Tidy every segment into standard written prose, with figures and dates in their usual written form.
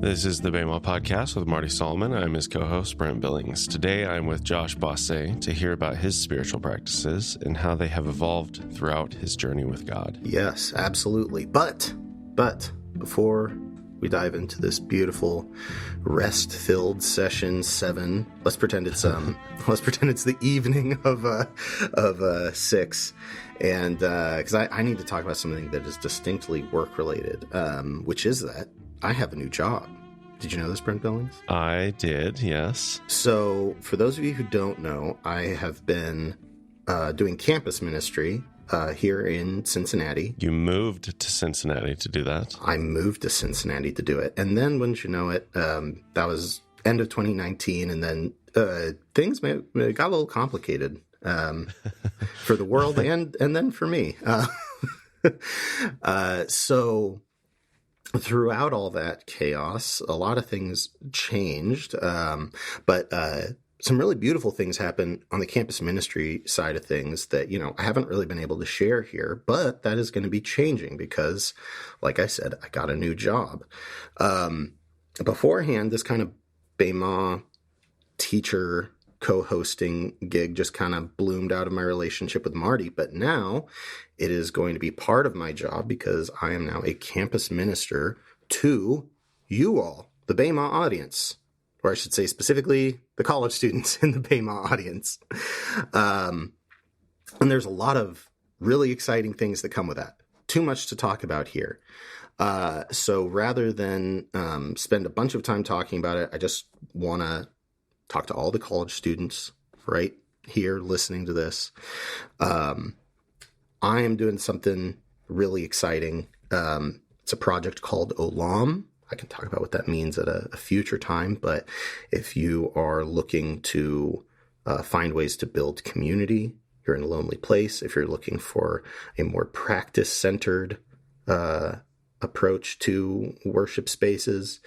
This is the Bama Podcast with Marty Solomon. I'm his co-host, Brent Billings. Today, I'm with Josh Bossé to hear about his spiritual practices and how they have evolved throughout his journey with God. Yes, absolutely. But before we dive into this beautiful rest-filled session 7, let's pretend it's the evening of 6, and because I need to talk about something that is distinctly work-related, which is that I have a new job. Did you know this, Brent Billings? I did, yes. So, for those of you who don't know, I have been doing campus ministry here in Cincinnati. You moved to Cincinnati to do that? I moved to Cincinnati to do it. And then, wouldn't you know it, that was end of 2019, and then things got a little complicated for the world and then for me. So throughout all that chaos, a lot of things changed, but some really beautiful things happened on the campus ministry side of things that, I haven't really been able to share here, but that is going to be changing because, like I said, I got a new job. Beforehand, this kind of Bema teacher co-hosting gig just kind of bloomed out of my relationship with Marty, but now it is going to be part of my job because I am now a campus minister to you all, the Bema audience, or I should say specifically the college students in the Bema audience. And there's a lot of really exciting things that come with that. Too much to talk about here. So rather than spend a bunch of time talking about it, I just want to talk to all the college students right here listening to this. I am doing something really exciting. It's a project called Olam. I can talk about what that means at a future time, but if you are looking to find ways to build community, you're in a lonely place, if you're looking for a more practice-centered approach to worship spaces,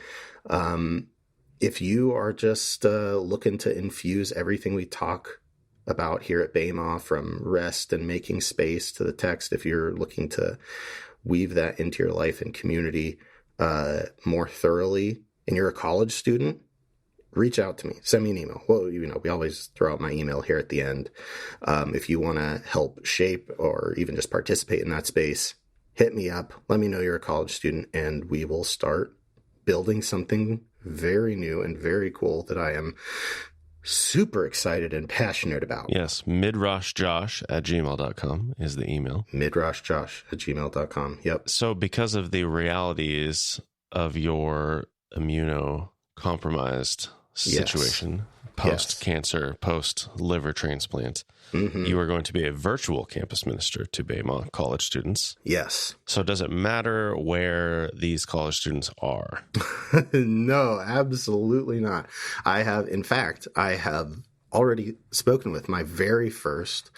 if you are just looking to infuse everything we talk about here at Bema, from rest and making space to the text, if you're looking to weave that into your life and community more thoroughly, and you're a college student, reach out to me. Send me an email. Well, we always throw out my email here at the end. If you want to help shape or even just participate in that space, hit me up. Let me know you're a college student, and we will start building something very new and very cool that I am super excited and passionate about. Yes, midroshjosh@gmail.com is the email. midroshjosh@gmail.com. Yep. So because of the realities of your immunocompromised situation, post-cancer, post-liver transplant, you are going to be a virtual campus minister to Bema college students. Yes. So does it matter where these college students are? No, absolutely not. I have already spoken with my very first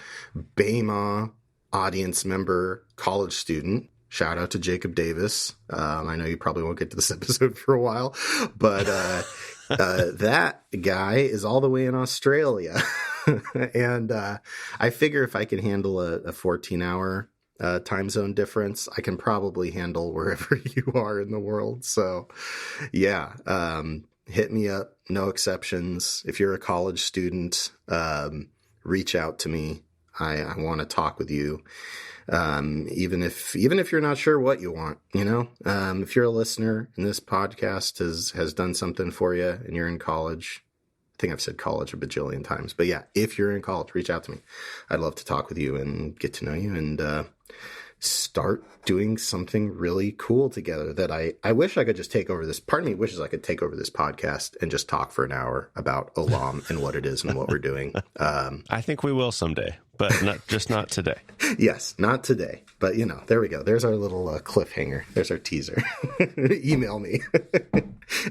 Bema audience member college student. Shout out to Jacob Davis. I know you probably won't get to this episode for a while, but that guy is all the way in Australia. And I figure if I can handle a 14-hour time zone difference, I can probably handle wherever you are in the world. So, yeah, hit me up. No exceptions. If you're a college student, reach out to me. I want to talk with you. Even if you're not sure what you want, if you're a listener and this podcast has done something for you and you're in college, I think I've said college a bajillion times, but yeah, if you're in college, reach out to me. I'd love to talk with you and get to know you and start doing something really cool together that I wish I could just take over this. Part of me wishes I could take over this podcast and just talk for an hour about Olam and what it is and what we're doing. I think we will someday, but not today. Yes, not today. But, there we go. There's our little cliffhanger. There's our teaser. Email me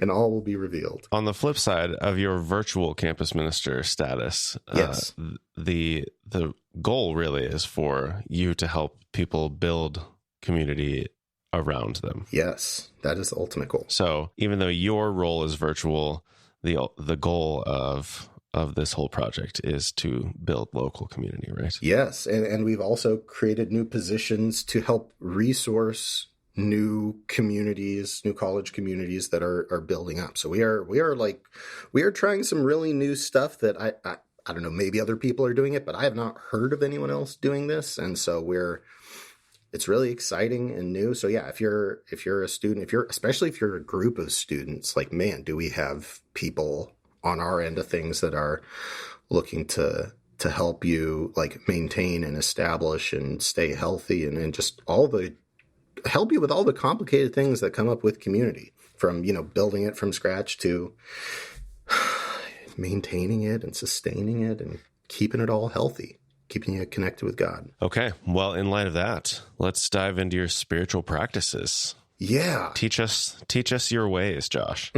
and all will be revealed. On the flip side of your virtual campus minister status, yes, the goal really is for you to help people build community around them. Yes, that is the ultimate goal. So even though your role is virtual, the goal of this whole project is to build local community, right? Yes, and we've also created new positions to help resource new communities, new college communities that are building up. So we are trying some really new stuff that I don't know, maybe other people are doing it, but I have not heard of anyone else doing this. And so it's really exciting and new. So yeah, if you're a student, especially if you're a group of students, like, man, do we have people on our end of things that are looking to help you like maintain and establish and stay healthy and just help you with all the complicated things that come up with community, from, building it from scratch to maintaining it and sustaining it and keeping it all healthy, keeping it connected with God. Okay. Well, in light of that, let's dive into your spiritual practices. Yeah. Teach us your ways, Josh.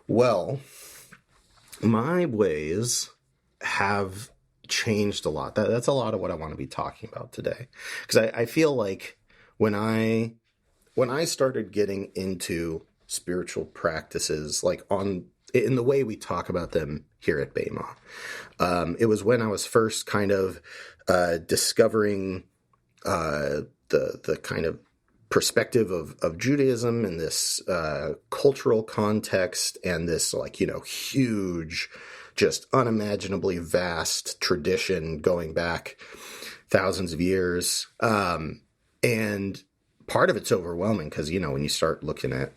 Well, my ways have changed a lot. That's a lot of what I want to be talking about today. Because I feel like when I started getting into spiritual practices, like in the way we talk about them here at Bema, it was when I was first kind of discovering the kind of perspective of Judaism in this cultural context and this huge, just unimaginably vast tradition going back thousands of years. And part of it's overwhelming because, when you start looking at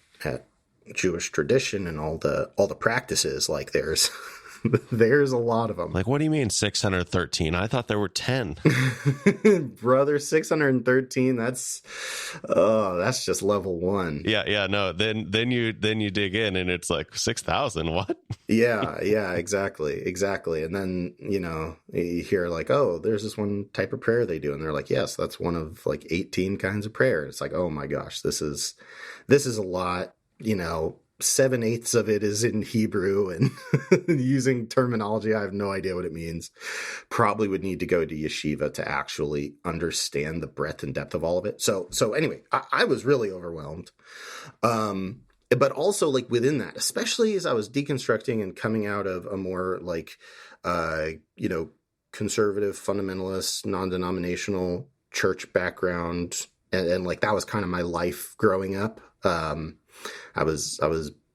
Jewish tradition and all the practices, like there's a lot of them. Like, what do you mean 613? I thought there were 10. Brother, 613, that's just level 1. Yeah, no. Then you dig in and it's like 6,000. What? Yeah, exactly. And then, you hear like, oh, there's this one type of prayer they do, and they're like, yes, that's one of like 18 kinds of prayer. It's like, oh my gosh, this is a lot. 7/8 of it is in Hebrew and using terminology I have no idea what it means. Probably would need to go to yeshiva to actually understand the breadth and depth of all of it. So anyway, I was really overwhelmed. But also like within that, especially as I was deconstructing and coming out of a more like, conservative, fundamentalist, non-denominational church background. And like, that was kind of my life growing up. I was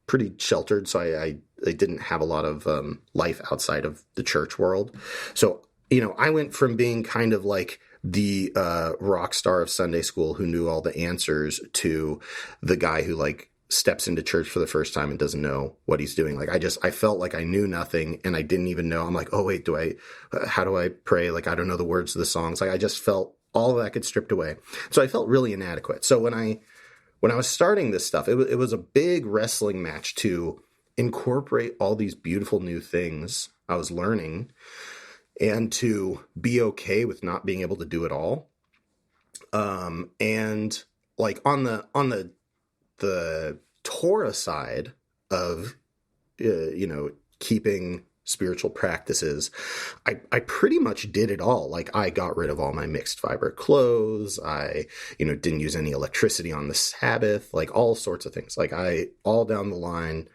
pretty sheltered, so I didn't have a lot of life outside of the church world. So, I went from being kind of like the rock star of Sunday school who knew all the answers to the guy who like steps into church for the first time and doesn't know what he's doing. Like I felt like I knew nothing and I didn't even know. I'm like, oh wait, how do I pray? Like, I don't know the words of the songs. Like, I just felt all of that get stripped away. So I felt really inadequate. So when I was starting this stuff, it was a big wrestling match to incorporate all these beautiful new things I was learning and to be okay with not being able to do it all. And like on the Torah side of, keeping spiritual practices, I pretty much did it all. Like, I got rid of all my mixed fiber clothes. I, didn't use any electricity on the Sabbath, like all sorts of things. Like, all down the line,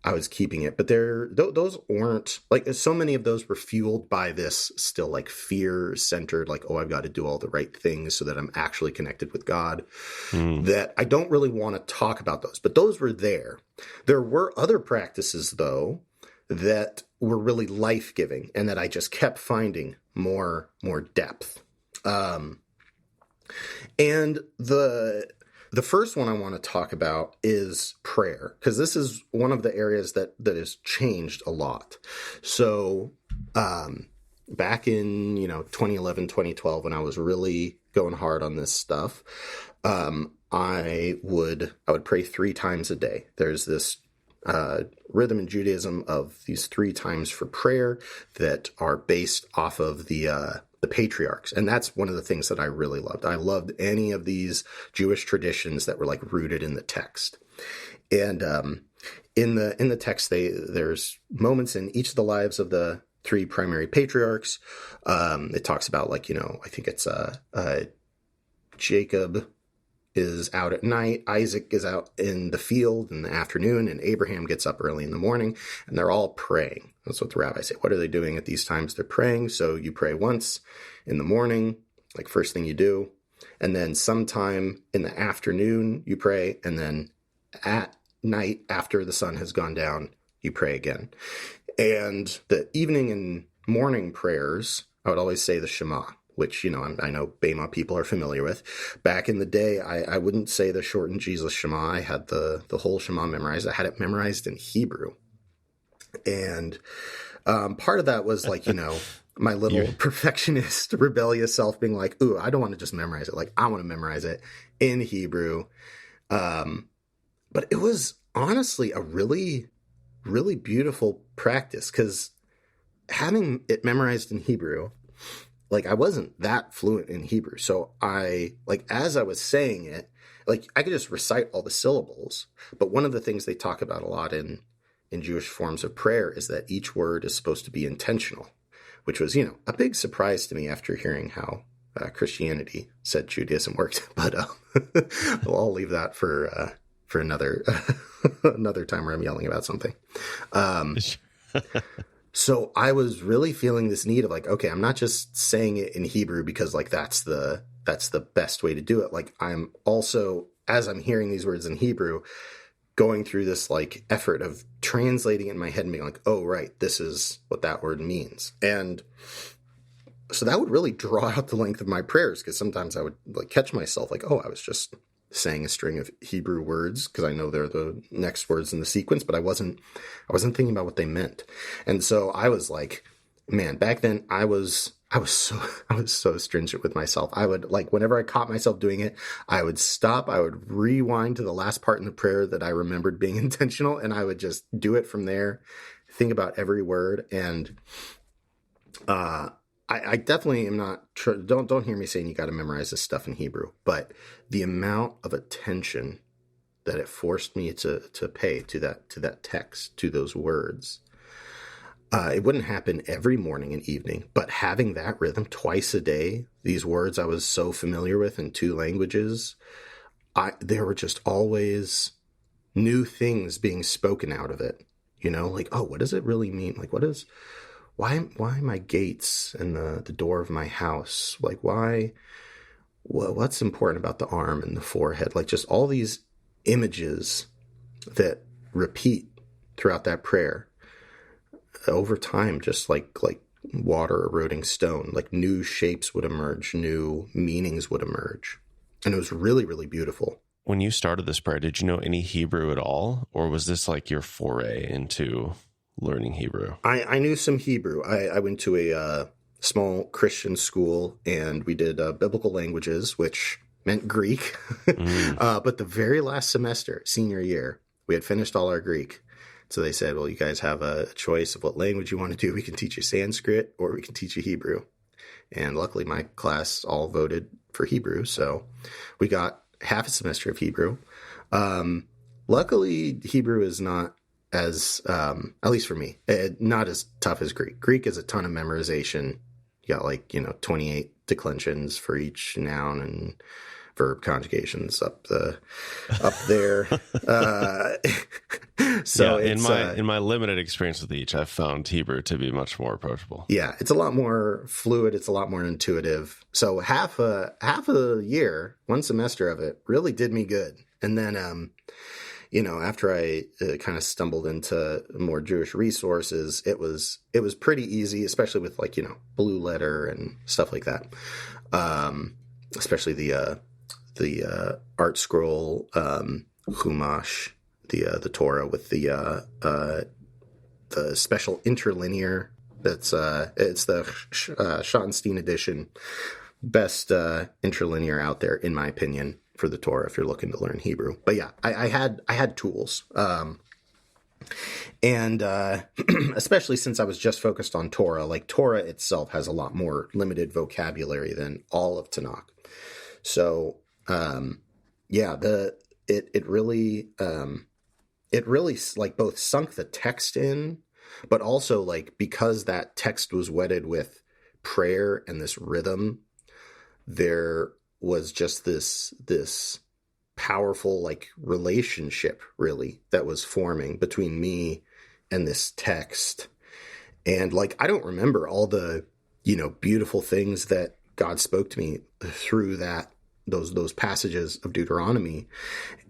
I was keeping it. But those weren't, like, so many of those were fueled by this still like fear-centered, like, oh, I've got to do all the right things so that I'm actually connected with God, that I don't really want to talk about those. But those were there. There were other practices, though, that were really life-giving and that I just kept finding more depth. And the first one I want to talk about is prayer, because this is one of the areas that has changed a lot. So back in 2011, 2012, when I was really going hard on this stuff, I would pray 3 times a day. There's this rhythm in Judaism of these 3 times for prayer that are based off of the patriarchs. And that's one of the things that I really loved. I loved any of these Jewish traditions that were like rooted in the text. And in the text, there's moments in each of the lives of the 3 primary patriarchs. It talks about I think it's Jacob is out at night, Isaac is out in the field in the afternoon, and Abraham gets up early in the morning, and they're all praying. That's what the rabbis say. What are they doing at these times? They're praying. So you pray once in the morning, like first thing you do. And then sometime in the afternoon, you pray. And then at night, after the sun has gone down, you pray again. And the evening and morning prayers, I would always say the Shema, which, I know Bema people are familiar with. Back in the day, I wouldn't say the shortened Jesus Shema. I had the whole Shema memorized. I had it memorized in Hebrew. And part of that was like, my little perfectionist, rebellious self being like, ooh, I don't want to just memorize it. Like, I want to memorize it in Hebrew. But it was honestly a really, really beautiful practice, because having it memorized in Hebrew, like, I wasn't that fluent in Hebrew. So as I was saying it, like, I could just recite all the syllables. But one of the things they talk about a lot in Jewish forms of prayer is that each word is supposed to be intentional, which was, a big surprise to me after hearing how Christianity said Judaism worked. But well, I'll leave that for another another time where I'm yelling about something. So I was really feeling this need of like, okay, I'm not just saying it in Hebrew because like that's the best way to do it. Like, I'm also, as I'm hearing these words in Hebrew, going through this like effort of translating it in my head and being like, oh, right, this is what that word means. And so that would really draw out the length of my prayers, because sometimes I would like catch myself like, oh, I was just saying a string of Hebrew words because I know they're the next words in the sequence, but I wasn't thinking about what they meant. And so I was like, man, back then I was so stringent with myself. I would, like, whenever I caught myself doing it, I would stop, I would rewind to the last part in the prayer that I remembered being intentional, and I would just do it from there, think about every word. And I definitely am not, don't hear me saying you got to memorize this stuff in Hebrew, but the amount of attention that it forced me to pay to that text, to those words, it wouldn't happen every morning and evening, but having that rhythm twice a day, these words I was so familiar with in two languages, there were just always new things being spoken out of it, like, oh, what does it really mean? Like, why my gates and the door of my house? Like, what's important about the arm and the forehead? Like, just all these images that repeat throughout that prayer over time, just like water eroding stone, like new shapes would emerge, new meanings would emerge. And it was really, really beautiful. When you started this prayer, did you know any Hebrew at all? Or was this like your foray into learning Hebrew? I knew some Hebrew. I went to a small Christian school, and we did biblical languages, which meant Greek. But the very last semester, senior year, we had finished all our Greek. So they said, well, you guys have a choice of what language you want to do. We can teach you Sanskrit or we can teach you Hebrew. And luckily my class all voted for Hebrew. So we got half a semester of Hebrew. Luckily, Hebrew is not as, at least for me, not as tough as Greek. Greek is a ton of memorization. You got 28 declensions for each noun and verb conjugations up there. So yeah, in my limited experience with each, I've found Hebrew to be much more approachable. Yeah, it's a lot more fluid. It's a lot more intuitive. So half a year, one semester of it really did me good. And then, after I kind of stumbled into more Jewish resources, it was pretty easy, especially with Blue Letter and stuff like that. Especially the Art Scroll, Chumash, the Torah with the special interlinear. It's the Schottenstein edition, best interlinear out there in my opinion for the Torah if you're looking to learn Hebrew. But yeah, I had tools, and especially since I was just focused on Torah. Like, Torah itself has a lot more limited vocabulary than all of Tanakh. So it really like both sunk the text in, but also because that text was wedded with prayer and this rhythm, there was just this powerful relationship really that was forming between me and this text. And I don't remember all the beautiful things that God spoke to me through that those passages of Deuteronomy.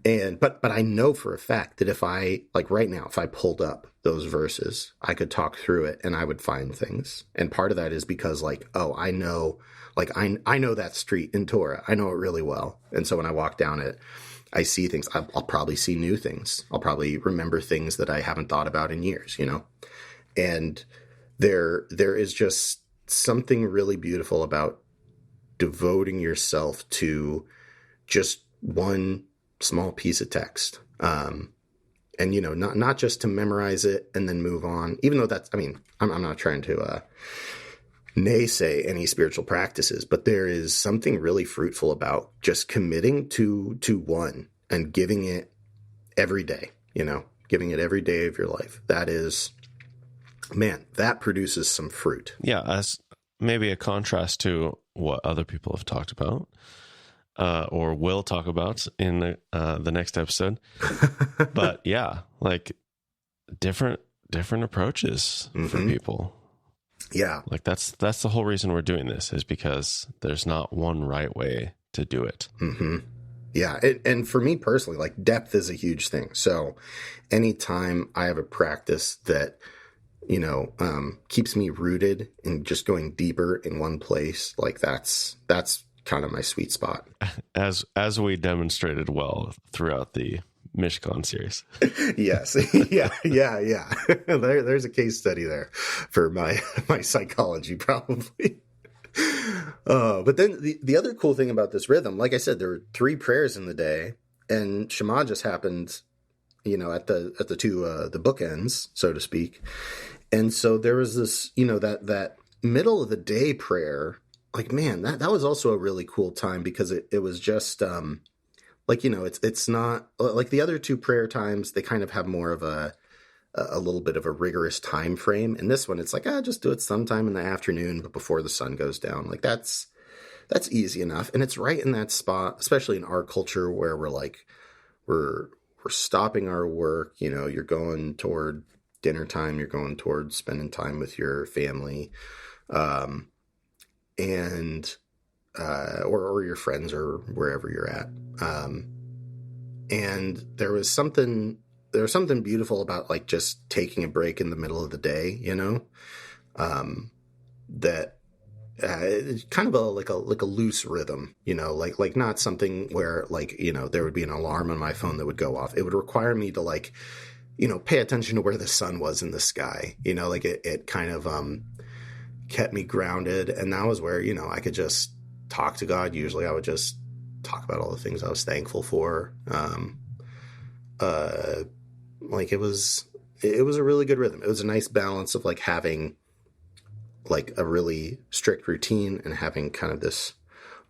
But I know for a fact that if I, like right now, if I pulled up those verses, I could talk through it and I would find things. And part of that is because like, oh, I know that street in Torah. I know it really well. And so when I walk down it, I see things. I'll probably see new things. I'll probably remember things that I haven't thought about in years, And there is just something really beautiful about devoting yourself to just one small piece of text. And, not just to memorize it and then move on, even though I'm not trying to naysay any spiritual practices, but there is something really fruitful about just committing to one and giving it every day, giving it every day of your life. That is, man, that produces some fruit. Yeah. As maybe a contrast to what other people have talked about, or will talk about in the next episode. But yeah, like different approaches for people. Yeah. Like that's the whole reason we're doing this, is because there's not one right way to do it. Mm-hmm. Yeah. And for me personally, like depth is a huge thing. So anytime I have a practice that, keeps me rooted and just going deeper in one place, like that's kind of my sweet spot. As we demonstrated well throughout the Mishkan series. Yes. Yeah. There's a case study there for my psychology, probably. But then the other cool thing about this rhythm, like I said, there were 3 prayers in the day, and Shema just happened, at the two the bookends, so to speak. And so there was this, that middle of the day prayer. Like, man, that was also a really cool time, because it was just it's not like the other 2 prayer times. They kind of have more of a little bit of a rigorous time frame. And this one, it's like, just do it sometime in the afternoon, but before the sun goes down. Like that's easy enough. And it's right in that spot, especially in our culture where we're stopping our work. You're going toward dinner time. You're going toward spending time with your family. Or your friends, or wherever you're at. And there was something beautiful about like just taking a break in the middle of the day, that it's kind of like a loose rhythm, like not something where like, there would be an alarm on my phone that would go off. It would require me to like, pay attention to where the sun was in the sky, like it kind of, kept me grounded. And that was where, I could just talk to God. Usually I would just talk about all the things I was thankful for. Like it was a really good rhythm. It was a nice balance of like having like a really strict routine and having kind of this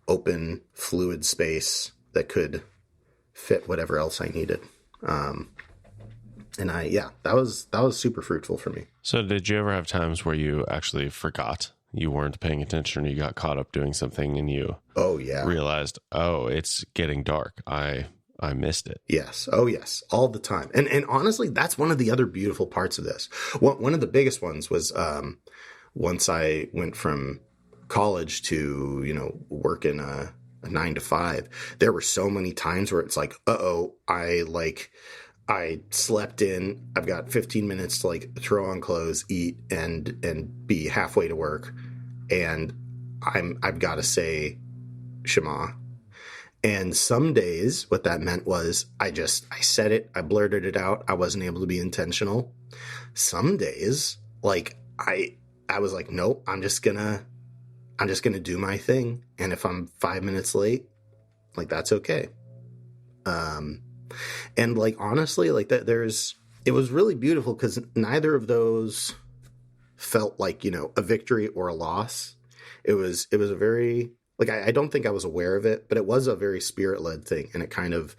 open, fluid space that could fit whatever else I needed. And that was super fruitful for me. So did you ever have times where you actually forgot, you weren't paying attention, or you got caught up doing something and you realized, it's getting dark. I missed it. Yes. Oh yes. All the time. And honestly, that's one of the other beautiful parts of this. One of the biggest ones was, once I went from college to, working a 9 to 5, there were so many times where it's like, I slept in. I've got 15 minutes to like throw on clothes, eat, and be halfway to work, and I've got to say Shema. And some days, what that meant was I said it, I blurted it out. I wasn't able to be intentional. Some days, like I was like, nope, I'm just gonna do my thing, and if I'm 5 minutes late, like that's okay. And like, honestly, like that it was really beautiful, because neither of those felt like, a victory or a loss. It was a very, like, I don't think I was aware of it, but it was a very spirit-led thing. And it kind of,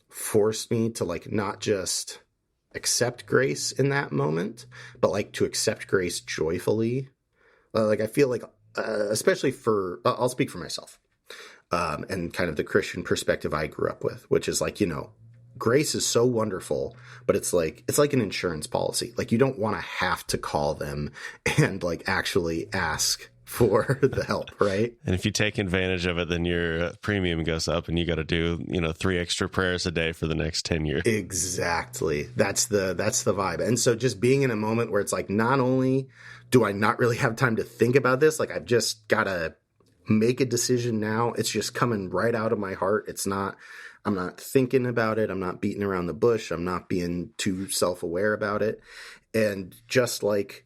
forced me to like, not just accept grace in that moment, but like to accept grace joyfully. Like, I feel like, especially I'll speak for myself. And kind of the Christian perspective I grew up with, which is like, grace is so wonderful, but it's like an insurance policy. Like, you don't want to have to call them and like actually ask for the help, right? And if you take advantage of it, then your premium goes up and you got to do, 3 extra prayers a day for the next 10 years. Exactly. That's the vibe. And so just being in a moment where it's like, not only do I not really have time to think about this, like I've just got to make a decision now. It's just coming right out of my heart. I'm not thinking about it. I'm not beating around the bush. I'm not being too self-aware about it. And just like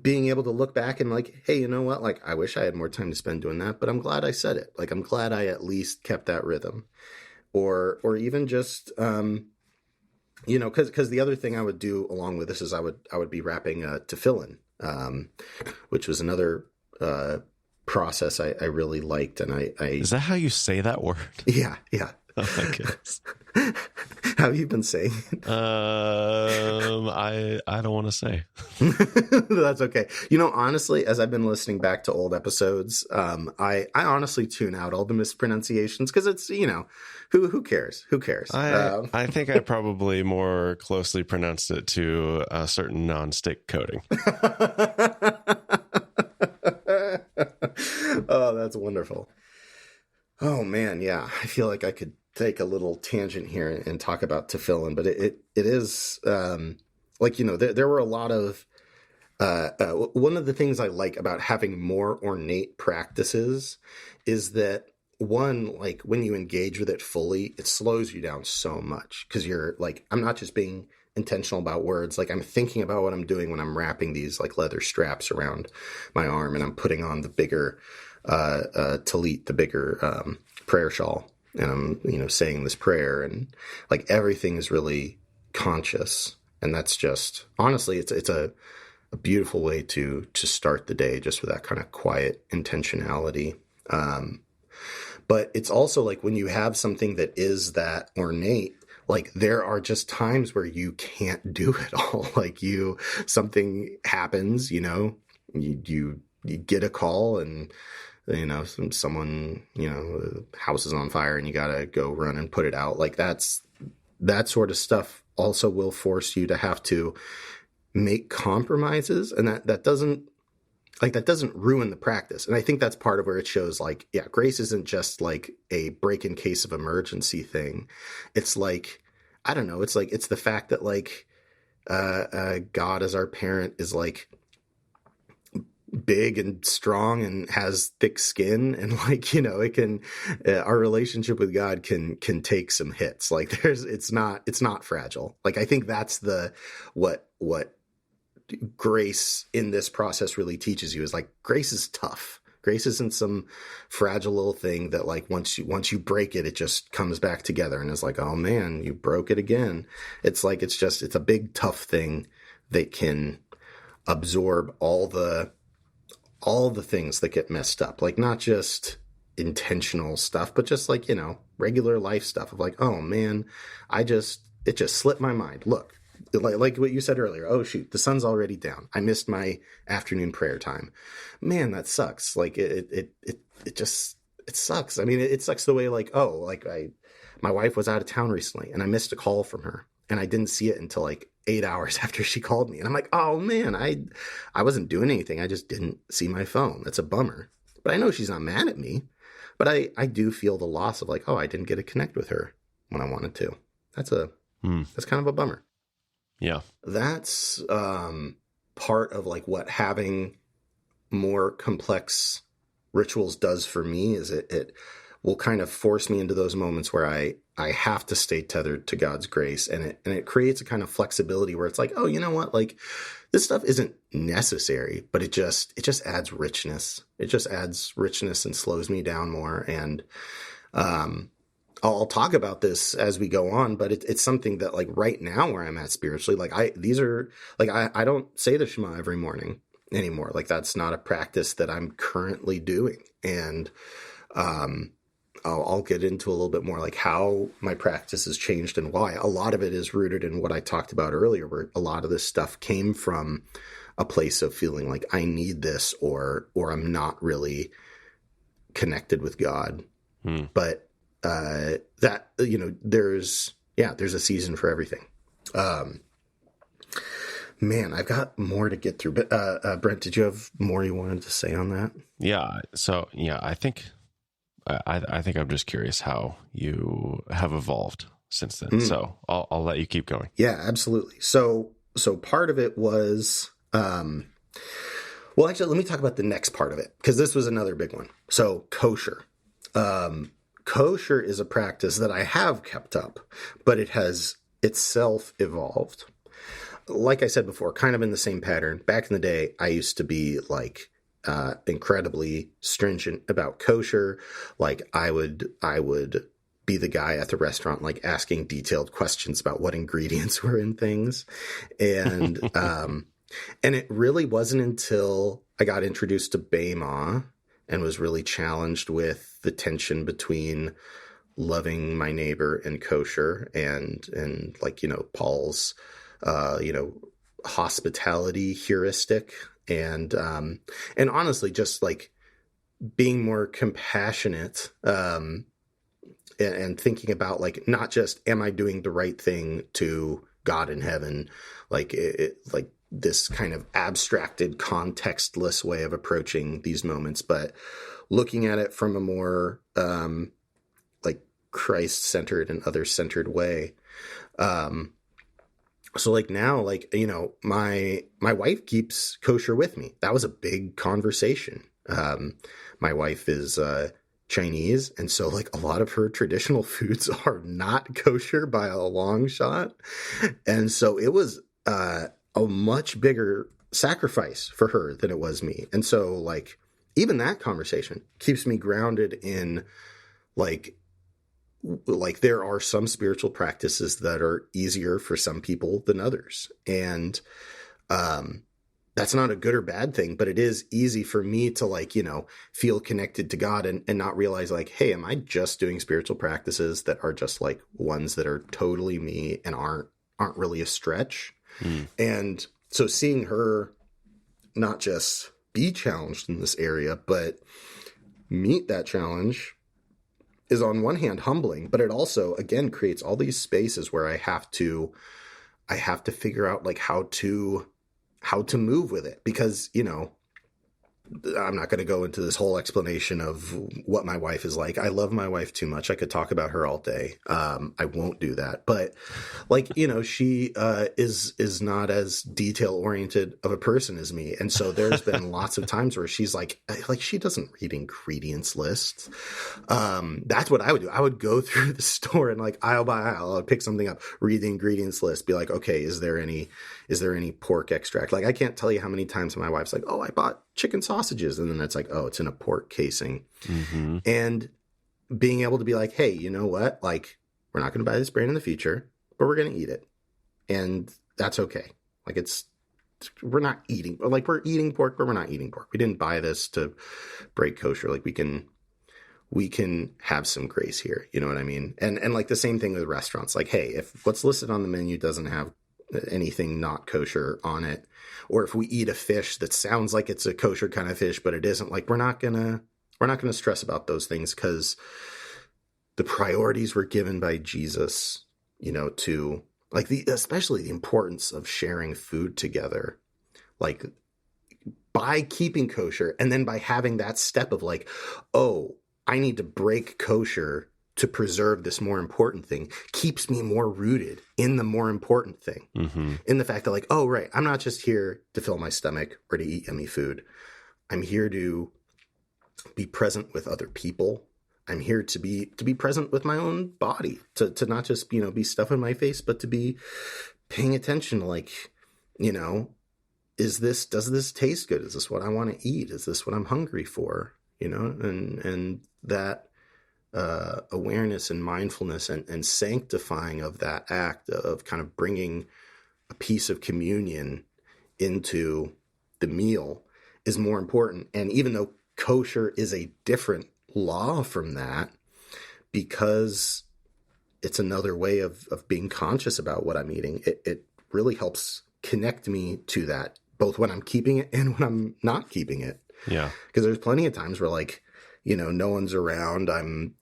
being able to look back and like, hey, you know what? Like, I wish I had more time to spend doing that, but I'm glad I said it. Like, I'm glad I at least kept that rhythm. Or even just, because the other thing I would do along with this is I would be wrapping tefillin, which was another process I really liked. And I Is that how you say that word? Yeah. Oh my goodness. How have you been saying? I don't want to say. That's okay. Honestly, as I've been listening back to old episodes, I honestly tune out all the mispronunciations because it's, who cares? Who cares? I think I probably more closely pronounced it to a certain non-stick coating. Oh, that's wonderful. Oh man, yeah. I feel like I could take a little tangent here and talk about tefillin, but it is there were a lot of one of the things I like about having more ornate practices is that one, like when you engage with it fully, it slows you down so much because you're like, I'm not just being intentional about words. Like I'm thinking about what I'm doing when I'm wrapping these like leather straps around my arm and I'm putting on the bigger talit, the bigger prayer shawl. And I'm, saying this prayer and like everything is really conscious. And that's just, honestly, it's a beautiful way to start the day just with that kind of quiet intentionality. But it's also like when you have something that is that ornate, like there are just times where you can't do it all. Like something happens, you get a call and someone, the house is on fire and you got to go run and put it out. Like that sort of stuff also will force you to have to make compromises. And that doesn't ruin the practice. And I think that's part of where it shows like, yeah, grace isn't just like a break in case of emergency thing. It's like, I don't know. It's like, it's the fact that like, God as our parent is like, big and strong and has thick skin and like it can our relationship with God can take some hits. Like it's not fragile. Like I think that's the what grace in this process really teaches you is like grace is tough. Grace isn't some fragile little thing that like once you break it, it just comes back together and is like, oh man, you broke it again. It's like it's a big tough thing that can absorb all the things that get messed up, like not just intentional stuff, but just like, regular life stuff of like, oh man, it just slipped my mind. Look, like what you said earlier. Oh shoot, the sun's already down. I missed my afternoon prayer time. Man, that sucks. Like it sucks. I mean, it sucks the way like, my wife was out of town recently and I missed a call from her and I didn't see it until like 8 hours after she called me. And I'm like, oh man, I wasn't doing anything. I just didn't see my phone. That's a bummer. But I know she's not mad at me. But I do feel the loss of like, oh, I didn't get to connect with her when I wanted to. That's kind of a bummer. Yeah. That's part of like what having more complex rituals does for me is it will kind of force me into those moments where I have to stay tethered to God's grace. And it creates a kind of flexibility where it's like, oh, you know what? Like this stuff isn't necessary, but it just adds richness. It just adds richness and slows me down more. And, I'll talk about this as we go on, but it's something that like right now where I'm at spiritually, like I don't say the Shema every morning anymore. Like that's not a practice that I'm currently doing. And, I'll get into a little bit more like how my practice has changed and why. A lot of it is rooted in what I talked about earlier, where a lot of this stuff came from a place of feeling like I need this or I'm not really connected with God. But that, there's a season for everything. Man, I've got more to get through, but Brent, did you have more you wanted to say on that? Yeah. So yeah, I think I'm just curious how you have evolved since then. So I'll let you keep going. Yeah, absolutely. So part of it was, well, actually, let me talk about the next part of it, because this was another big one. So kosher. Kosher is a practice that I have kept up, but it has itself evolved. Like I said before, kind of in the same pattern. Back in the day, I used to be like incredibly stringent about kosher. Like I would be the guy at the restaurant, like asking detailed questions about what ingredients were in things. And and it really wasn't until I got introduced to Bema and was really challenged with the tension between loving my neighbor and kosher and like, Paul's, hospitality heuristic and honestly, just like being more compassionate, and thinking about like, not just, am I doing the right thing to God in heaven? Like like this kind of abstracted, contextless way of approaching these moments, but looking at it from a more, like Christ-centered and other-centered way. So like now, like, my wife keeps kosher with me. That was a big conversation. My wife is, Chinese. And so like a lot of her traditional foods are not kosher by a long shot. And so it was, a much bigger sacrifice for her than it was me. And so like, even that conversation keeps me grounded in like there are some spiritual practices that are easier for some people than others. And, that's not a good or bad thing, but it is easy for me to like, feel connected to God and not realize like, hey, am I just doing spiritual practices that are just like ones that are totally me and aren't really a stretch. And so seeing her not just be challenged in this area, but meet that challenge is on one hand humbling, but it also, again, creates all these spaces where I have to figure out like how to move with it, because, I'm not going to go into this whole explanation of what my wife is like. I love my wife too much. I could talk about her all day. I won't do that. But like, she is not as detail oriented of a person as me. And so there's been lots of times where she's like she doesn't read ingredients lists. That's what I would do. I would go through the store and like aisle by aisle, I'd pick something up, read the ingredients list, be like, okay, is there any pork extract? Like, I can't tell you how many times my wife's like, oh, I bought chicken sausages. And then it's like, oh, it's in a pork casing. Mm-hmm. And being able to be like, hey, you know what? Like, we're not going to buy this brand in the future, but we're going to eat it. And that's okay. Like we're not eating, like we're eating pork, but we're not eating pork. We didn't buy this to break kosher. Like we can have some grace here. You know what I mean? And like the same thing with restaurants. Like, hey, if what's listed on the menu doesn't have anything not kosher on it, or if we eat a fish that sounds like it's a kosher kind of fish, but it isn't, like we're not gonna stress about those things, because the priorities were given by Jesus, to like especially the importance of sharing food together, like by keeping kosher, and then by having that step of like, oh, I need to break kosher to preserve this more important thing, keeps me more rooted in the more important thing. Mm-hmm. In the fact that like, oh, right, I'm not just here to fill my stomach or to eat yummy food. I'm here to be present with other people. I'm here to be present with my own body, to not just, be stuffing my face, but to be paying attention to like, does this taste good? Is this what I want to eat? Is this what I'm hungry for? And that, awareness and mindfulness and sanctifying of that act of kind of bringing a piece of communion into the meal is more important. And even though kosher is a different law from that, because it's another way of being conscious about what I'm eating, it really helps connect me to that, both when I'm keeping it and when I'm not keeping it. Yeah. Because there's plenty of times where like, no one's around. I'm,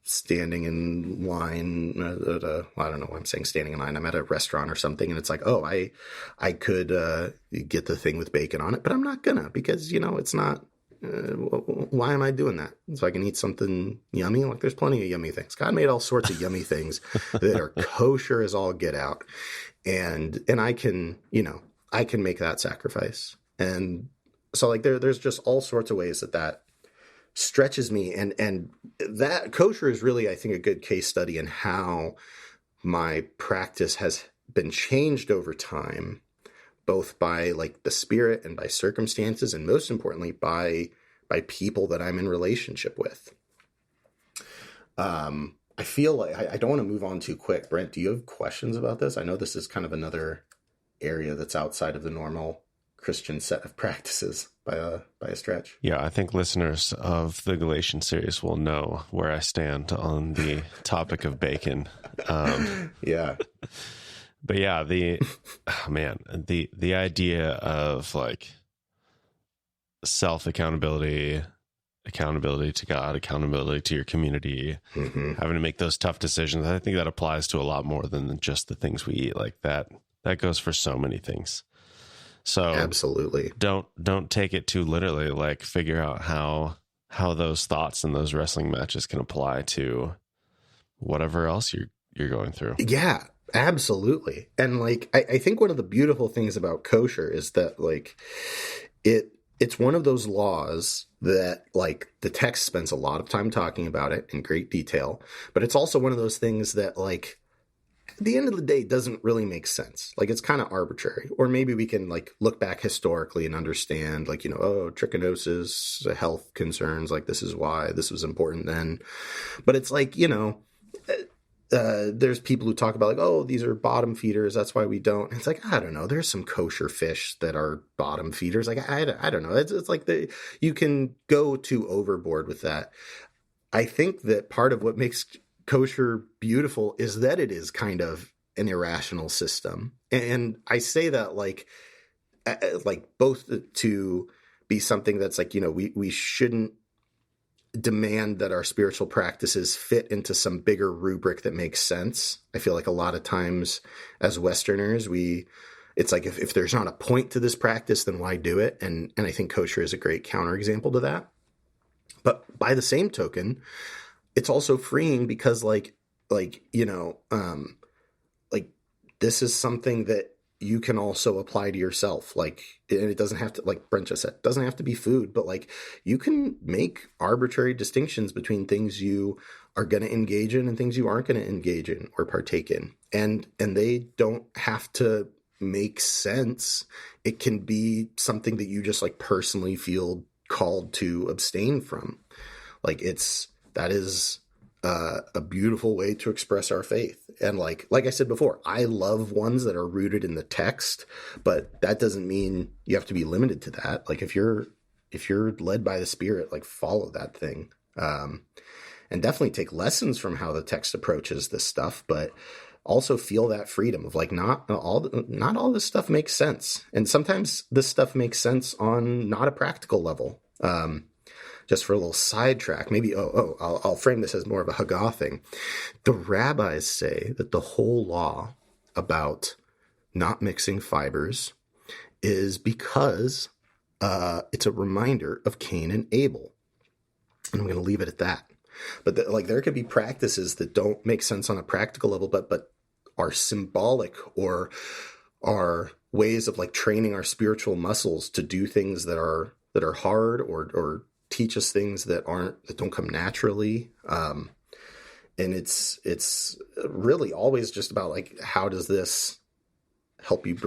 standing in line. I don't know why I'm saying standing in line. I'm at a restaurant or something, and it's like, oh, I could get the thing with bacon on it, but I'm not gonna, because it's not. Why am I doing that? So I can eat something yummy? Like, there's plenty of yummy things. God made all sorts of yummy things that are kosher as all get out, and I can I can make that sacrifice. And so, like, there's just all sorts of ways that stretches me, and that kosher is really, I think, a good case study in how my practice has been changed over time, both by like the Spirit and by circumstances, and most importantly by people that I'm in relationship with. I feel like I don't want to move on too quick. Brent, do you have questions about this? I know this is kind of another area that's outside of the normal Christian set of practices by a stretch. Yeah, I think listeners of the Galatian series will know where I stand on the topic of bacon. Yeah. But yeah, the idea of like self-accountability, accountability to God, accountability to your community, having to make those tough decisions, I think that applies to a lot more than just the things we eat. Like that goes for so many things. So absolutely, don't take it too literally. Like, figure out how those thoughts and those wrestling matches can apply to whatever else you're going through. Yeah, absolutely. And like, I think one of the beautiful things about kosher is that like it's one of those laws that like the text spends a lot of time talking about it in great detail, but it's also one of those things that like at the end of the day doesn't really make sense. Like, it's kind of arbitrary. Or maybe we can like look back historically and understand like, trichinosis, health concerns, like this is why this was important then. But it's like, there's people who talk about like, oh, these are bottom feeders, that's why we don't. And it's like, I don't know. There's some kosher fish that are bottom feeders. Like, I don't know. It's like you can go too overboard with that. I think that part of what makes kosher beautiful is that it is kind of an irrational system. And I say that like both to be something that's like, we shouldn't demand that our spiritual practices fit into some bigger rubric that makes sense. I feel like a lot of times as Westerners, it's like, if there's not a point to this practice, then why do it? And I think kosher is a great counterexample to that. But by the same token, it's also freeing because like this is something that you can also apply to yourself. Like, and it doesn't have to, like Brent just said, it doesn't have to be food, but like you can make arbitrary distinctions between things you are going to engage in and things you aren't going to engage in or partake in. And they don't have to make sense. It can be something that you just like personally feel called to abstain from. Like, that is a beautiful way to express our faith. And like I said before, I love ones that are rooted in the text, but that doesn't mean you have to be limited to that. Like, if you're led by the Spirit, like, follow that thing, and definitely take lessons from how the text approaches this stuff, but also feel that freedom of like, not all this stuff makes sense. And sometimes this stuff makes sense on not a practical level. Just for a little sidetrack, maybe, I'll frame this as more of a Haggah thing. The rabbis say that the whole law about not mixing fibers is because it's a reminder of Cain and Abel. And I'm going to leave it at that. But there could be practices that don't make sense on a practical level, but are symbolic or are ways of like training our spiritual muscles to do things that are hard or teach us things that don't come naturally. And it's really always just about like, how does this help you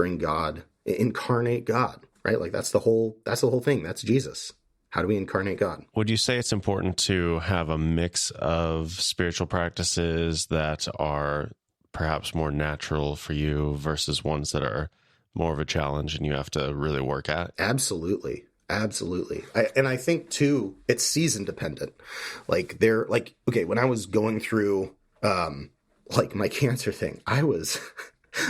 incarnate God, right? Like, that's the whole thing. That's Jesus. How do we incarnate God? Would you say it's important to have a mix of spiritual practices that are perhaps more natural for you versus ones that are more of a challenge and you have to really work at? Absolutely. And I think too, it's season dependent. Like, okay, when I was going through, like my cancer thing, I was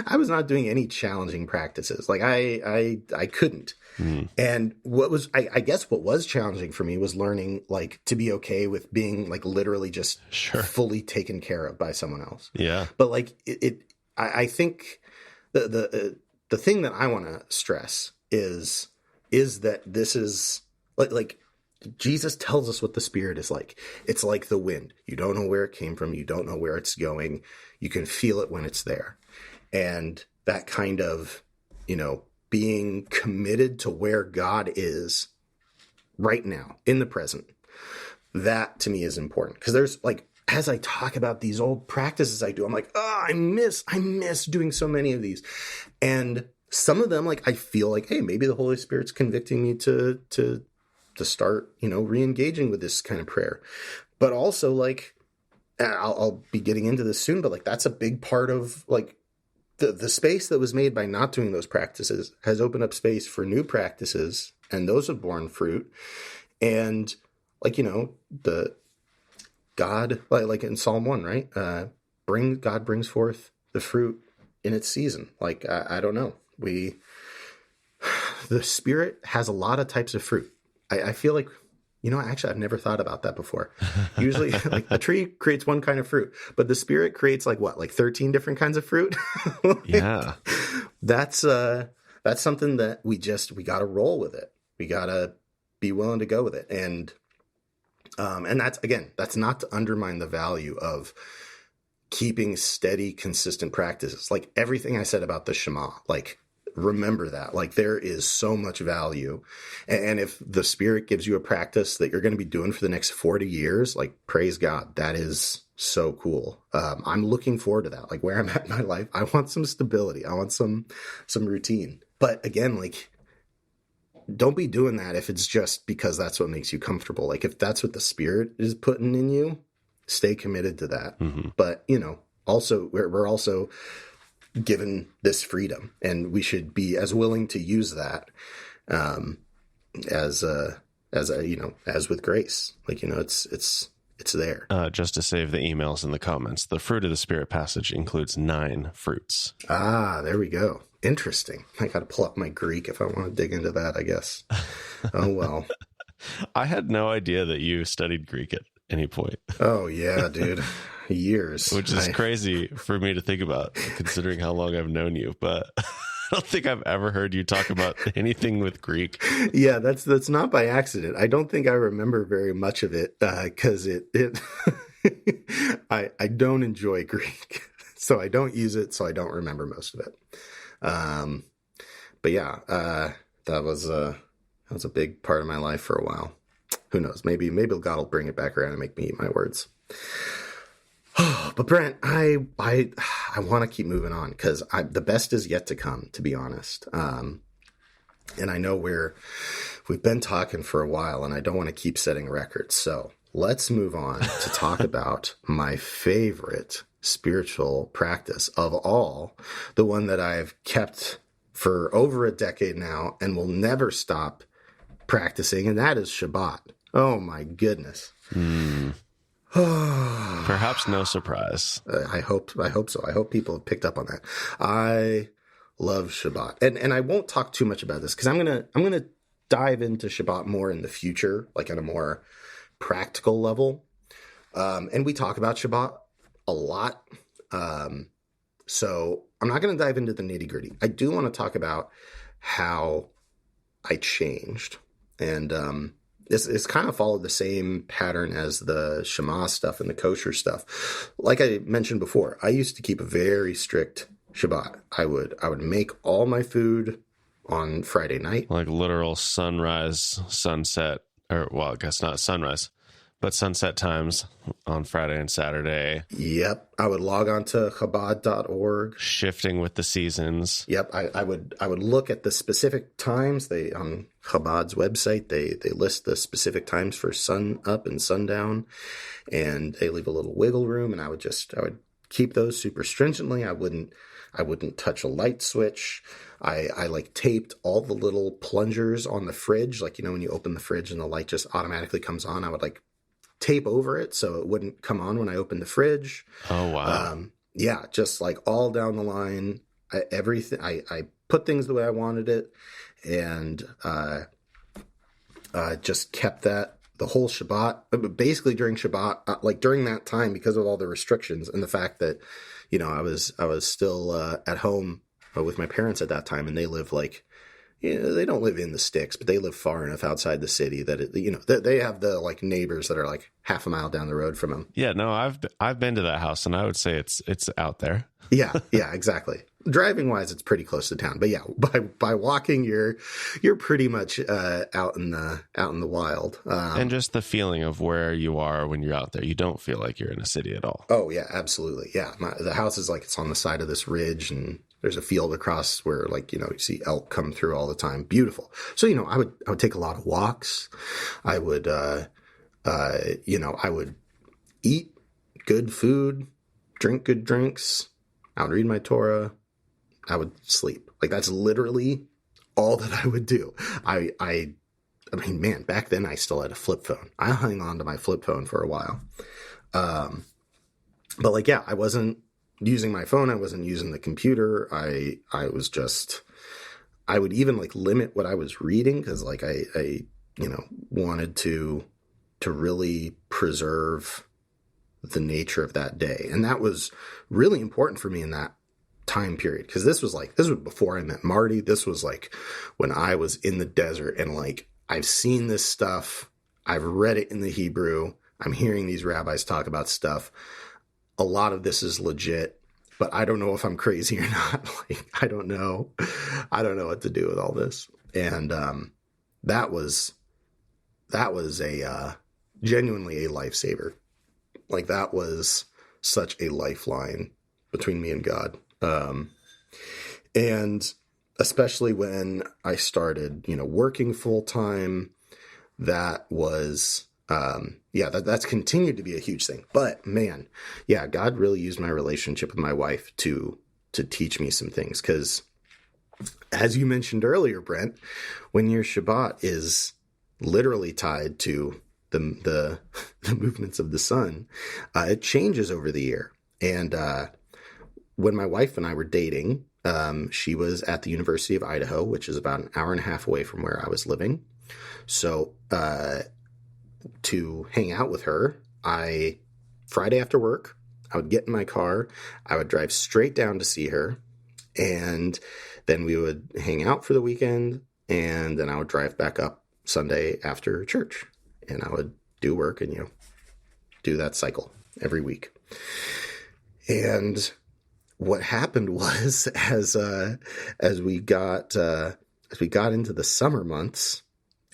I was not doing any challenging practices. Like I couldn't. And I guess what was challenging for me was learning like to be okay with being like literally just fully taken care of by someone else. Yeah. But like I think the thing that I want to stress is that this is like Jesus tells us what the Spirit is like. It's like the wind. You don't know where it came from. You don't know where it's going. You can feel it when it's there. And that kind of, being committed to where God is right now in the present, that to me is important. Because there's like, as I talk about these old practices I do, I'm like, oh, I miss doing so many of these. And some of them, like, I feel like, hey, maybe the Holy Spirit's convicting me to start, re-engaging with this kind of prayer. But also, like, I'll be getting into this soon, but like, that's a big part of like the space that was made by not doing those practices has opened up space for new practices, and those have borne fruit. And like, the God, like in Psalm 1, right? God brings forth the fruit in its season. Like, I don't know. The Spirit has a lot of types of fruit. I feel like, actually, I've never thought about that before. Usually, like a tree creates one kind of fruit, but the Spirit creates like 13 different kinds of fruit? Yeah. That's something that we got to roll with it. We got to be willing to go with it. And that's not to undermine the value of keeping steady, consistent practices. Like everything I said about the Shema, like, remember that. Like, there is so much value. And if the Spirit gives you a practice that you're going to be doing for the next 40 years, like, praise God. That is so cool. I'm looking forward to that. Like, where I'm at in my life, I want some stability. I want some routine. But again, like, don't be doing that if it's just because that's what makes you comfortable. Like, if that's what the Spirit is putting in you, stay committed to that. Mm-hmm. But, also, we're also given this freedom, and we should be as willing to use that as with grace. Like, it's there. Just to save the emails in the comments, the fruit of the Spirit passage includes 9 fruits. There we go. Interesting. I got to pull up my Greek if I want to dig into that, I guess. Oh, well. I had no idea that you studied Greek at any point. Oh, yeah, dude. Years. Which is crazy for me to think about, considering how long I've known you. But I don't think I've ever heard you talk about anything with Greek. Yeah, that's not by accident. I don't think I remember very much of it because I don't enjoy Greek, so I don't use it, so I don't remember most of it. But yeah, that was a big part of my life for a while. Who knows? Maybe God will bring it back around and make me eat my words. But Brent, I want to keep moving on because the best is yet to come, to be honest. And I know we've been talking for a while, and I don't want to keep setting records. So let's move on to talk about my favorite spiritual practice of all, the one that I've kept for over a decade now and will never stop practicing, and that is Shabbat. Oh my goodness. Perhaps no surprise. I hope so. I hope people have picked up on that. I love Shabbat, and I won't talk too much about this because I'm gonna dive into Shabbat more in the future, like on a more practical level. And we talk about Shabbat a lot, so I'm not gonna dive into the nitty gritty. I do want to talk about how I changed, and It's kind of followed the same pattern as the Shema stuff and the kosher stuff. Like I mentioned before, I used to keep a very strict Shabbat. I would make all my food on Friday night. Like literal sunrise, sunset, or well, I guess not sunrise, but sunset times on Friday and Saturday. Yep. I would log on to Chabad.org. Shifting with the seasons. Yep. I would look at the specific times. On Chabad's website, they list the specific times for sun up and sundown, and they leave a little wiggle room, and I would keep those super stringently. I wouldn't touch a light switch. I like taped all the little plungers on the fridge. Like, when you open the fridge and the light just automatically comes on, I would like tape over it so it wouldn't come on when I opened the fridge. Oh, wow. Yeah, just like all down the line, everything, I put things the way I wanted it, and just kept that the whole Shabbat. Basically during Shabbat, like during that time, because of all the restrictions and the fact that, I was still at home with my parents at that time, and they live like, they don't live in the sticks, but they live far enough outside the city that they have the like neighbors that are like half a mile down the road from them. Yeah, no, I've been to that house, and I would say it's out there. Yeah, exactly. Driving wise, it's pretty close to town, but yeah, by walking, you're pretty much out in the wild. And just the feeling of where you are when you're out there, you don't feel like you're in a city at all. Oh yeah, absolutely. Yeah, the house is like it's on the side of this ridge, and there's a field across where like you see elk come through all the time. Beautiful. So I would take a lot of walks. I would I would eat good food, drink good drinks. I would read my Torah. I would sleep. Like that's literally all that I would do. I mean, man, back then I still had a flip phone. I hung on to my flip phone for a while. But like, yeah, I wasn't using my phone. I wasn't using the computer. I would even like limit what I was reading. Cause like I wanted to really preserve the nature of that day. And that was really important for me in that time period. Cause this was before I met Marty. This was like when I was in the desert and like, I've seen this stuff. I've read it in the Hebrew. I'm hearing these rabbis talk about stuff. A lot of this is legit, but I don't know if I'm crazy or not. Like, I don't know what to do with all this. And, that was a, genuinely a lifesaver. Like that was such a lifeline between me and God. And especially when I started, working full time, that was, that's continued to be a huge thing. But man, yeah, God really used my relationship with my wife to teach me some things. Cause as you mentioned earlier, Brent, when your Shabbat is literally tied to the movements of the sun, it changes over the year. And, when my wife and I were dating, she was at the University of Idaho, which is about an hour and a half away from where I was living. So, to hang out with her, Friday after work, I would get in my car, I would drive straight down to see her, and then we would hang out for the weekend, and then I would drive back up Sunday after church, and I would do work and, do that cycle every week. And what happened was as we got into the summer months,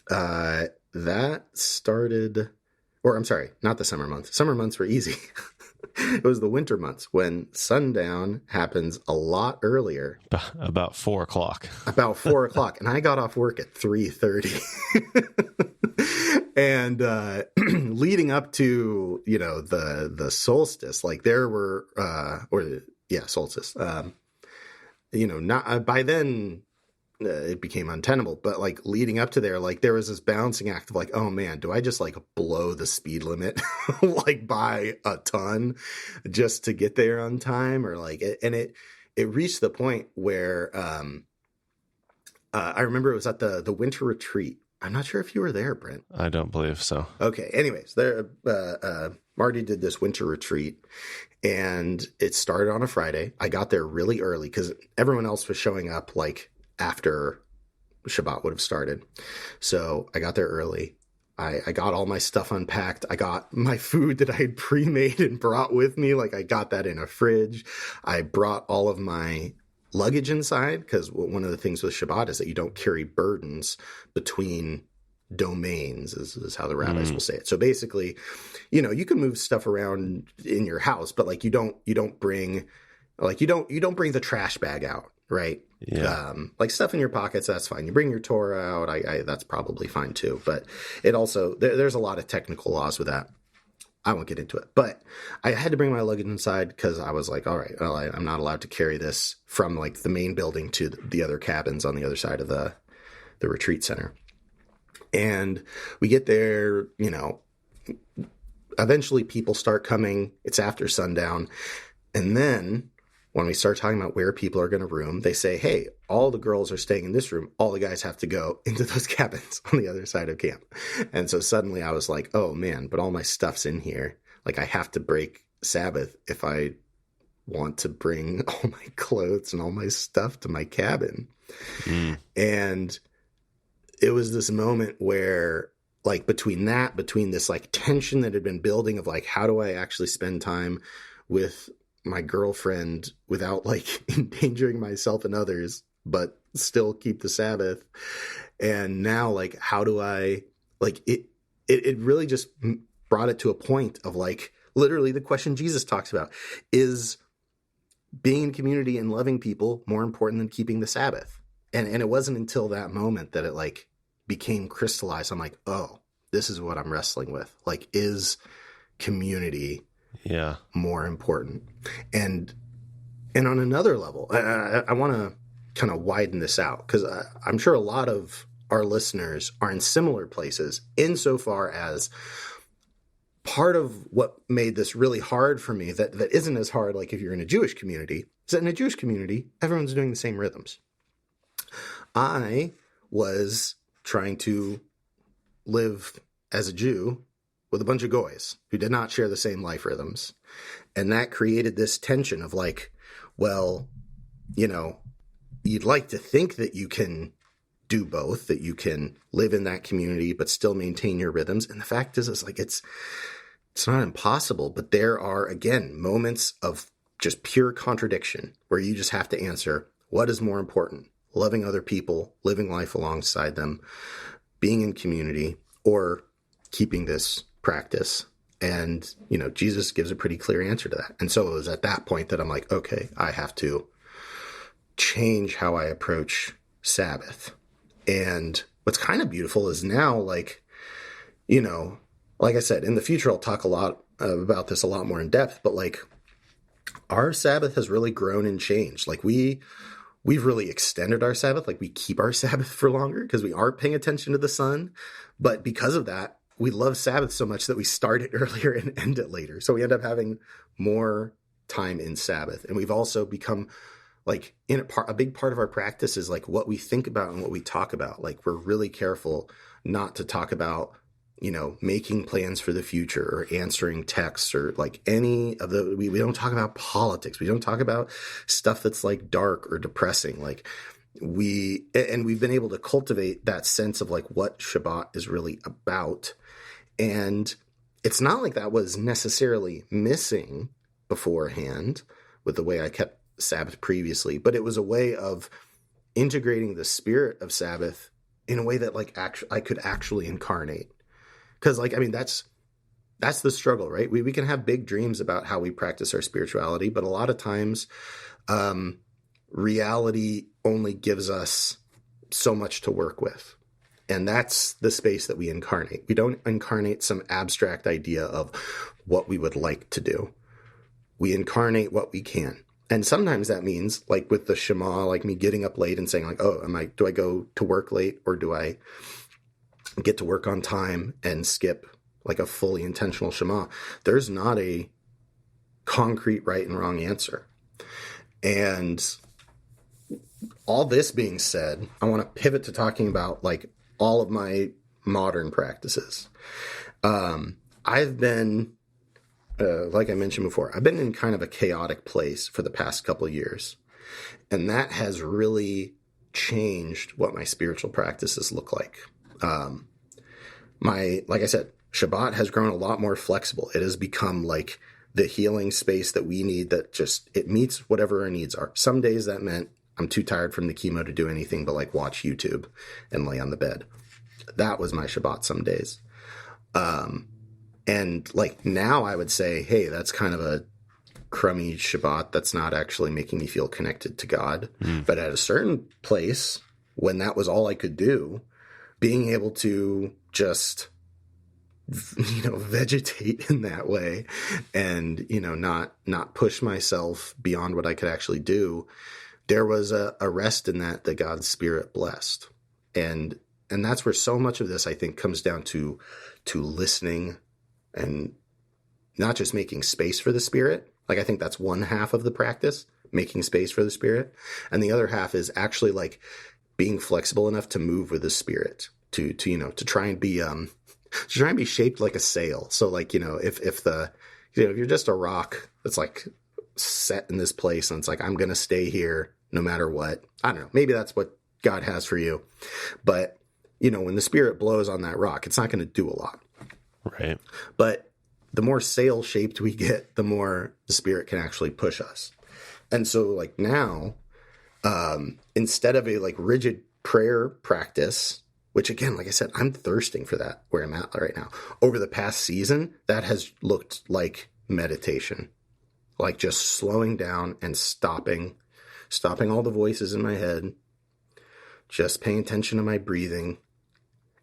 that started, or I'm sorry, not the summer months. Summer months were easy. It was the winter months when sundown happens a lot earlier. About 4:00. About 4:00. And I got off work at 3:30. And leading up to, the solstice, like there were, solstice, not by then it became untenable, but like leading up to there, like there was this balancing act of like, oh man, do I just like blow the speed limit like by a ton just to get there on time? Or like, it reached the point where, I remember it was at the winter retreat. I'm not sure if you were there, Brent. I don't believe so. Okay. Anyways, there, Marty did this winter retreat, and it started on a Friday. I got there really early because everyone else was showing up like after Shabbat would have started. So I got there early. I got all my stuff unpacked. I got my food that I had pre-made and brought with me. Like I got that in a fridge. I brought all of my luggage inside, because one of the things with Shabbat is that you don't carry burdens between domains, is how the rabbis will say it. So basically, you can move stuff around in your house, but like you don't bring the trash bag out, right? Yeah. Like stuff in your pockets, that's fine. You bring your Torah out, that's probably fine too. But it also, there's a lot of technical laws with that. I won't get into it, but I had to bring my luggage inside because I was like, all right, well, I'm not allowed to carry this from like the main building to the other cabins on the other side of the retreat center. And we get there, eventually people start coming. It's after sundown. And then when we start talking about where people are going to room, they say, hey, all the girls are staying in this room. All the guys have to go into those cabins on the other side of camp. And so suddenly I was like, oh man, but all my stuff's in here. Like I have to break Sabbath if I want to bring all my clothes and all my stuff to my cabin. And it was this moment where like between this like tension that had been building of like, how do I actually spend time with my girlfriend without like endangering myself and others, but still keep the Sabbath. And now like, how do I like it really just brought it to a point of like, literally the question Jesus talks about is being in community and loving people more important than keeping the Sabbath. And it wasn't until that moment that it like became crystallized. I'm like, oh, this is what I'm wrestling with. Like, is community more important? And on another level, I want to kind of widen this out because I'm sure a lot of our listeners are in similar places insofar as part of what made this really hard for me that isn't as hard like if you're in a Jewish community is that in a Jewish community, everyone's doing the same rhythms. I was trying to live as a Jew with a bunch of goys who did not share the same life rhythms. And that created this tension of like, well, you know, you'd like to think that you can do both, that you can live in that community, but still maintain your rhythms. And the fact is, it's like, it's not impossible, but there are, again, moments of just pure contradiction where you just have to answer, what is more important? Loving other people, living life alongside them, being in community, or keeping this practice. And, you know, Jesus gives a pretty clear answer to that. And so it was at that point that I'm like, okay, I have to change how I approach Sabbath. And what's kind of beautiful is now, like, you know, like I said, in the future, I'll talk a lot about this a lot more in depth, but like our Sabbath has really grown and changed. Like we've really extended our Sabbath. Like we keep our Sabbath for longer because we aren't paying attention to the sun. But because of that, we love Sabbath so much that we start it earlier and end it later. So we end up having more time in Sabbath. And we've also become like a big part of our practice is like what we think about and what we talk about. Like we're really careful not to talk about, you know, making plans for the future or answering texts or like any of we don't talk about politics. We don't talk about stuff that's like dark or depressing. Like we've been able to cultivate that sense of like what Shabbat is really about. And it's not like that was necessarily missing beforehand with the way I kept Sabbath previously, but it was a way of integrating the spirit of Sabbath in a way that like I could actually incarnate. Because, like, I mean, that's the struggle, right? We can have big dreams about how we practice our spirituality, but a lot of times reality only gives us so much to work with. And that's the space that we incarnate. We don't incarnate some abstract idea of what we would like to do. We incarnate what we can. And sometimes that means, like with the Shema, like me getting up late and saying, like, oh, do I go to work late or do I get to work on time and skip like a fully intentional Shema? There's not a concrete right and wrong answer. And all this being said, I want to pivot to talking about like all of my modern practices. I've been, like I mentioned before, I've been in kind of a chaotic place for the past couple of years. And that has really changed what my spiritual practices look like. Like I said, Shabbat has grown a lot more flexible. It has become like the healing space that we need, that just, it meets whatever our needs are. Some days that meant I'm too tired from the chemo to do anything but like watch YouTube and lay on the bed. That was my Shabbat some days. And like now I would say, hey, that's kind of a crummy Shabbat. That's not actually making me feel connected to God. But at a certain place, when that was all I could do, being able to just, you know, vegetate in that way and, you know, not push myself beyond what I could actually do, there was a rest in that God's Spirit blessed. And that's where so much of this, I think, comes down to listening and not just making space for the Spirit. Like, I think that's one half of the practice, making space for the Spirit. And the other half is actually like being flexible enough to move with the Spirit, to try and be shaped like a sail. So like, if you're just a rock that's like set in this place and it's like, I'm going to stay here no matter what. I don't know. Maybe that's what God has for you. But, when the Spirit blows on that rock, it's not going to do a lot. Right. But the more sail shaped we get, the more the Spirit can actually push us. And so like now, instead of a like rigid prayer practice, which again, like I said, I'm thirsting for that where I'm at right now. Over the past season, that has looked like meditation, like just slowing down and stopping all the voices in my head, just paying attention to my breathing.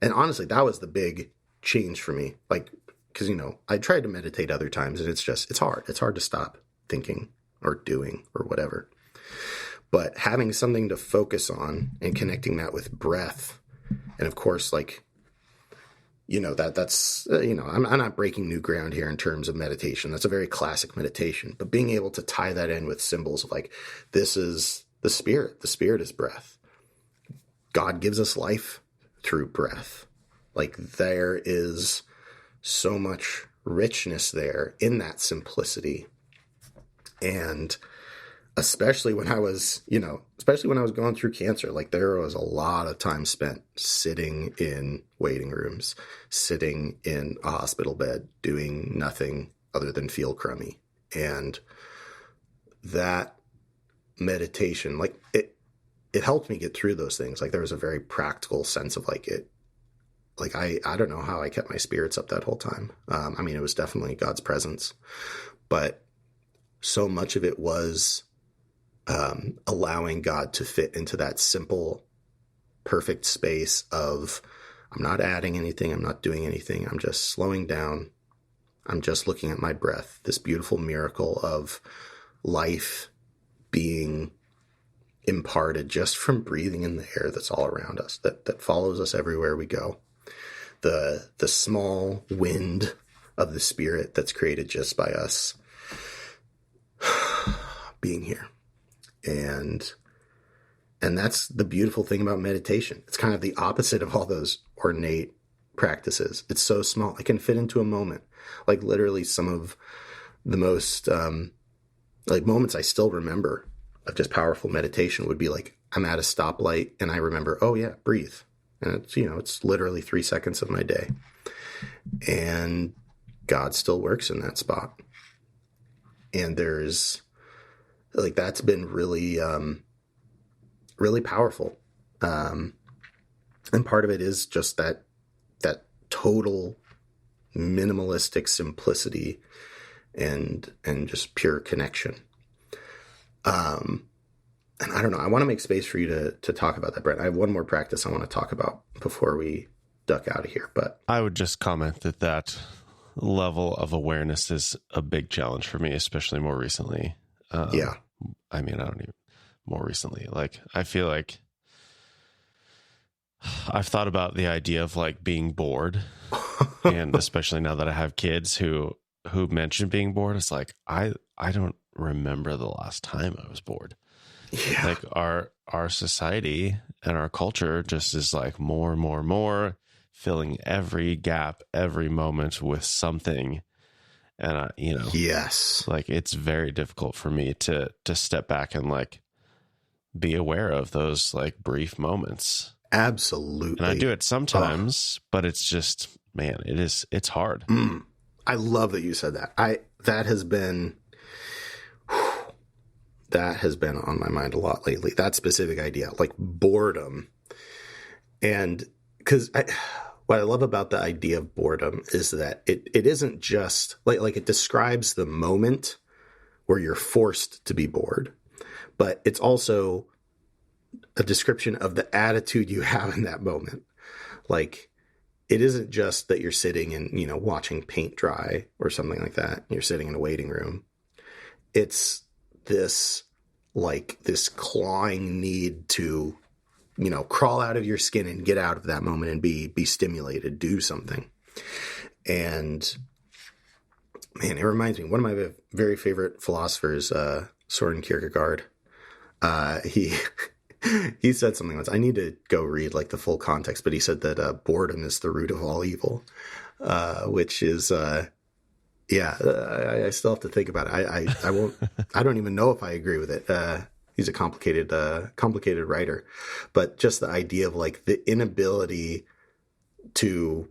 And honestly, that was the big change for me. Like, because, I tried to meditate other times and it's hard. It's hard to stop thinking or doing or whatever. But having something to focus on and connecting that with breath. And of course, like, that's I'm not breaking new ground here in terms of meditation. That's a very classic meditation. But being able to tie that in with symbols of like, this is the Spirit. The Spirit is breath. God gives us life through breath. Like there is so much richness there in that simplicity. And especially when I was going through cancer, like there was a lot of time spent sitting in waiting rooms, sitting in a hospital bed, doing nothing other than feel crummy. And that meditation, like it helped me get through those things. Like there was a very practical sense of like it, like I don't know how I kept my spirits up that whole time. It was definitely God's presence, but so much of it was allowing God to fit into that simple, perfect space of I'm not adding anything. I'm not doing anything. I'm just slowing down. I'm just looking at my breath, this beautiful miracle of life being imparted just from breathing in the air that's all around us, that follows us everywhere we go. The small wind of the Spirit that's created just by us being here. And that's the beautiful thing about meditation. It's kind of the opposite of all those ornate practices. It's so small. It can fit into a moment. Like literally some of the most moments I still remember of just powerful meditation would be like, I'm at a stoplight and I remember, oh yeah, breathe. And it's literally 3 seconds of my day. And God still works in that spot. And there's like, that's been really, really powerful. And part of it is just that total minimalistic simplicity and just pure connection. And I don't know, I want to make space for you to talk about that, Brent. I have one more practice I want to talk about before we duck out of here, but I would just comment that level of awareness is a big challenge for me, especially more recently. Yeah. I don't even more recently. Like, I feel like I've thought about the idea of like being bored. And especially now that I have kids who mention being bored, it's like, I don't remember the last time I was bored. Yeah. Like our society and our culture just is like more and more and more filling every gap, every moment with something. And yes, like it's very difficult for me to step back and like be aware of those like brief moments. Absolutely. And I do it sometimes, but it's just, man, it's hard. I love that you said that. That has been on my mind a lot lately. That specific idea, like boredom. And because what I love about the idea of boredom is that it isn't just like it describes the moment where you're forced to be bored, but it's also a description of the attitude you have in that moment. Like, it isn't just that you're sitting and, watching paint dry or something like that. You're sitting in a waiting room. It's this clawing need to, crawl out of your skin and get out of that moment and be stimulated, do something. And man, it reminds me, one of my very favorite philosophers, Soren Kierkegaard. He he said something once. I need to go read like the full context, but he said that boredom is the root of all evil, which is I still have to think about it. I won't. I don't even know if I agree with it. He's a complicated writer, but just the idea of like the inability to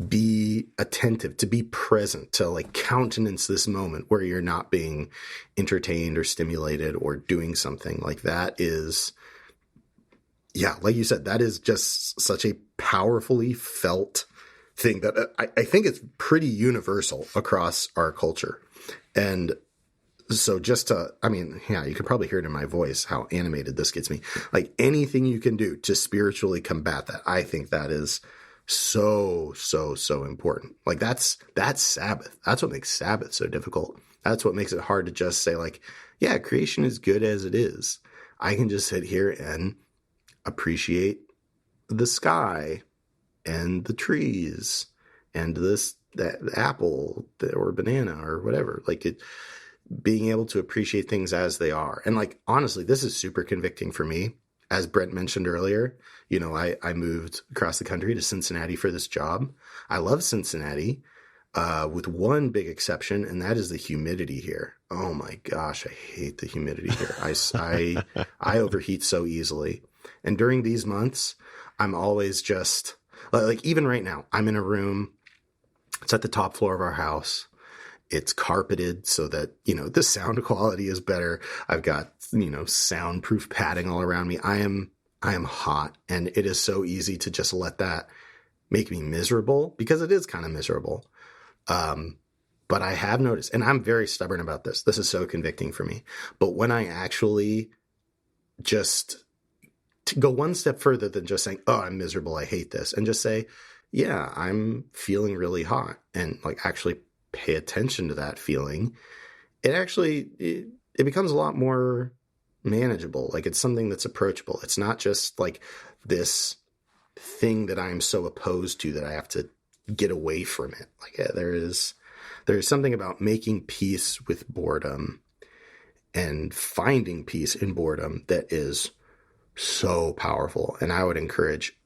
be attentive, to be present, to like countenance this moment where you're not being entertained or stimulated or doing something like that is, like you said, that is just such a powerfully felt thing that I think it's pretty universal across our culture. And so you can probably hear it in my voice, how animated this gets me. Like anything you can do to spiritually combat that, I think that is so important. Like that's Sabbath. That's what makes Sabbath so difficult. That's what makes it hard to just say like, yeah, creation is good as it is. I can just sit here and appreciate the sky and the trees and that apple or banana or whatever, like it, being able to appreciate things as they are. And like, honestly, this is super convicting for me. As Brent mentioned earlier, I moved across the country to Cincinnati for this job. I love Cincinnati, with one big exception, and that is the humidity here. Oh my gosh, I hate the humidity here. I overheat so easily. And during these months, I'm always just like, even right now, I'm in a room. It's at the top floor of our house. It's carpeted so that, the sound quality is better. I've got, soundproof padding all around me. I am hot, and it is so easy to just let that make me miserable, because it is kind of miserable. But I have noticed, and I'm very stubborn about this. This is so convicting for me. But when I actually just to go one step further than just saying, oh, I'm miserable, I hate this, and just say, yeah, I'm feeling really hot, and like actually pay attention to that feeling, it becomes a lot more manageable. Like it's something that's approachable. It's not just like this thing that I'm so opposed to that I have to get away from it. Like there's something about making peace with boredom and finding peace in boredom that is so powerful. And I would encourage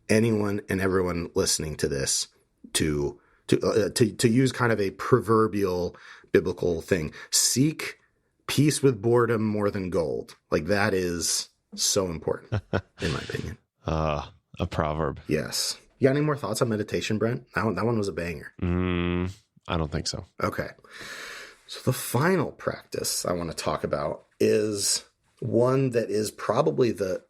anyone and everyone listening to this to use kind of a proverbial biblical thing. Seek peace with boredom more than gold. Like that is so important, in my opinion. A proverb. Yes. You got any more thoughts on meditation, Brent? That one was a banger. I don't think so. Okay. So the final practice I want to talk about is one that is probably the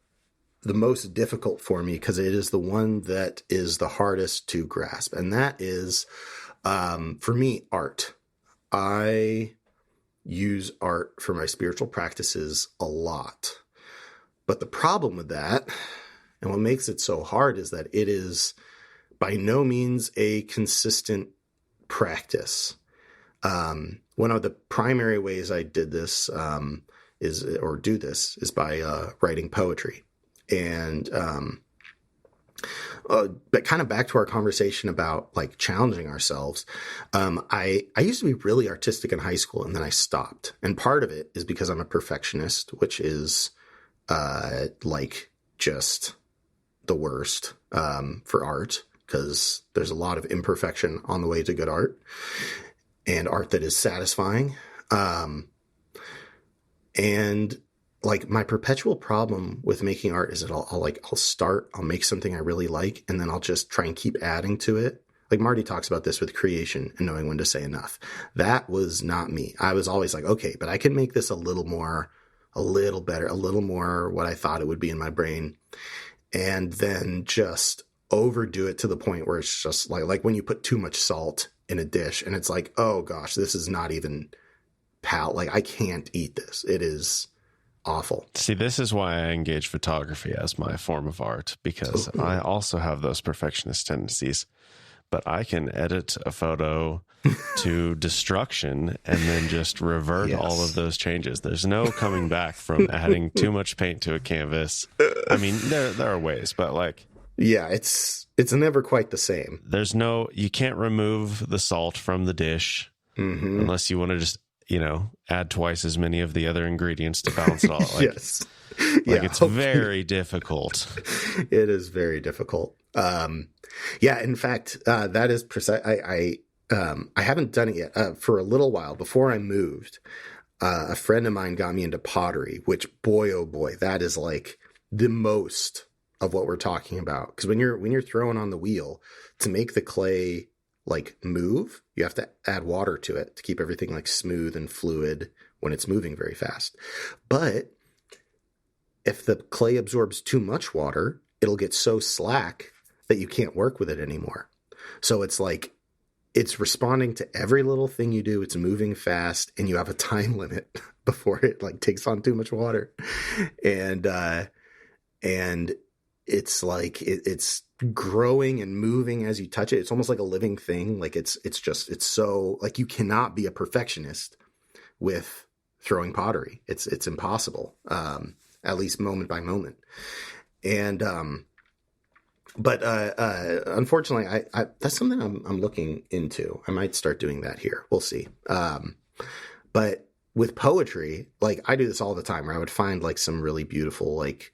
most difficult for me, because it is the one that is the hardest to grasp. And that is, for me, art. I use art for my spiritual practices a lot. But the problem with that, and what makes it so hard, is that it is by no means a consistent practice. One of the primary ways I did this is by writing poetry. And but kind of back to our conversation about like challenging ourselves. I used to be really artistic in high school, and then I stopped. And part of it is because I'm a perfectionist, which is like just the worst for art, because there's a lot of imperfection on the way to good art and art that is satisfying. And like my perpetual problem with making art is that I'll make something I really like, and then I'll just try and keep adding to it. Like Marty talks about this with creation and knowing when to say enough. That was not me. I was always like, okay, but I can make this a little better, a little more what I thought it would be in my brain. And then just overdo it to the point where it's just like when you put too much salt in a dish and it's like, oh gosh, this is not even like I can't eat this. It is awful. See, this is why I engage photography as my form of art, because I also have those perfectionist tendencies, but I can edit a photo to destruction and then just revert all of those changes. There's no coming back from adding too much paint to a canvas. I mean, there are ways, but like, yeah, it's never quite the same. You can't remove the salt from the dish unless you want to just add twice as many of the other ingredients to balance it all. Yes. It's very difficult. It is very difficult. In fact, that is precise. I haven't done it yet. For a little while before I moved, a friend of mine got me into pottery, which boy, oh boy, that is like the most of what we're talking about. Because when you're throwing on the wheel to make the clay like move, you have to add water to it to keep everything like smooth and fluid when it's moving very fast. But if the clay absorbs too much water, it'll get so slack that you can't work with it anymore. So it's like, it's responding to every little thing you do. It's moving fast, and you have a time limit before it like takes on too much water. And it's like, it's growing and moving as you touch it. It's almost like a living thing. Like it's so like, you cannot be a perfectionist with throwing pottery. It's impossible. At least moment by moment. And, but unfortunately, I that's something I'm looking into. I might start doing that here. We'll see. But with poetry, like I do this all the time, where I would find like some really beautiful like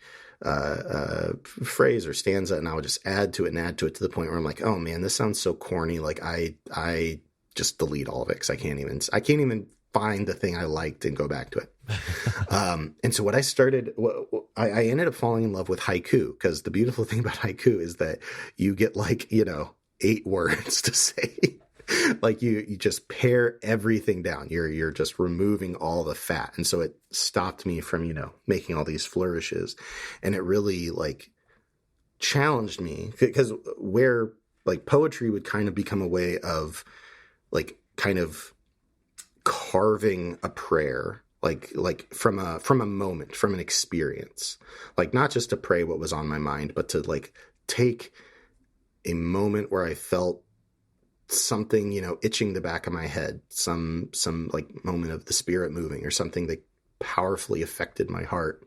phrase or stanza, and I would just add to it to the point where I'm like, oh man, this sounds so corny. Like I just delete all of it because I can't even find the thing I liked and go back to it. And so what I started, I ended up falling in love with haiku, because the beautiful thing about haiku is that you get like, 8 words to say. Like you just pare everything down. You're just removing all the fat. And so it stopped me from, making all these flourishes. And it really like challenged me, because where like poetry would kind of become a way of like kind of carving a prayer, like from a moment, from an experience, like not just to pray what was on my mind, but to like take a moment where I felt something, itching the back of my head, some like moment of the spirit moving, or something that powerfully affected my heart,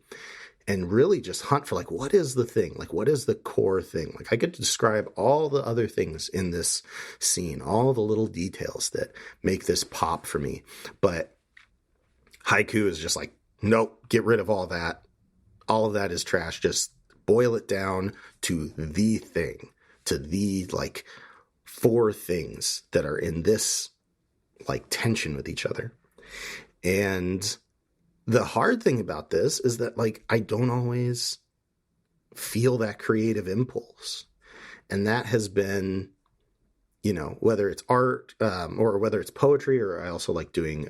and really just hunt for like, what is the thing? Like, what is the core thing? Like I could describe all the other things in this scene, all the little details that make this pop for me. But haiku is just like, nope, get rid of all that. All of that is trash. Just boil it down to the thing, to the like 4 things that are in this like tension with each other. And the hard thing about this is that like, I don't always feel that creative impulse. And that has been, whether it's art, or whether it's poetry, or I also like doing,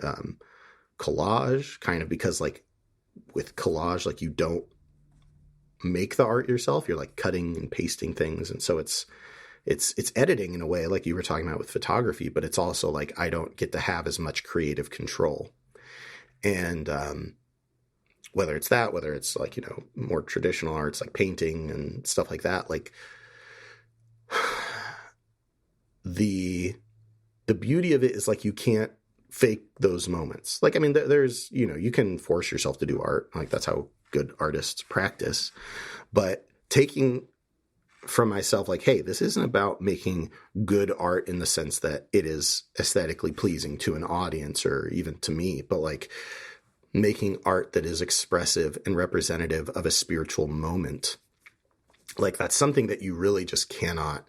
collage, kind of, because like with collage, like you don't make the art yourself, you're like cutting and pasting things. And so it's editing in a way, like you were talking about with photography, but it's also like, I don't get to have as much creative control. And, whether it's like, more traditional arts, like painting and stuff like that, like the beauty of it is like, you can't fake those moments. Like, I mean, there's, you can force yourself to do art. Like that's how good artists practice, but taking from myself, like, hey, this isn't about making good art in the sense that it is aesthetically pleasing to an audience or even to me, but like making art that is expressive and representative of a spiritual moment. Like that's something that you really just cannot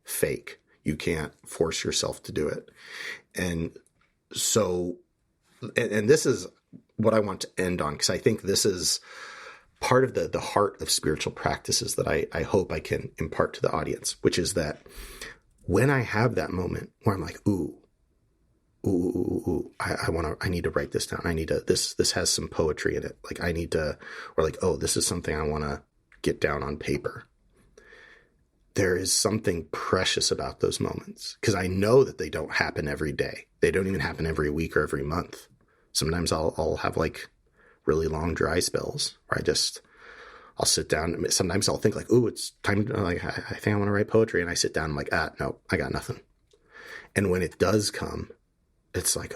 fake. You can't force yourself to do it. And so, and this is what I want to end on, because I think this is part of the heart of spiritual practices that I hope I can impart to the audience, which is that when I have that moment where I'm like, I need to write this down. I need to, this has some poetry in it. Like I need to, or like, oh, this is something I want to get down on paper. There is something precious about those moments, because I know that they don't happen every day. They don't even happen every week or every month. Sometimes I'll have like really long dry spells where I'll sit down. Sometimes I'll think like, ooh, it's time to, like, I think I want to write poetry. And I sit down, I'm like, no, I got nothing. And when it does come, it's like,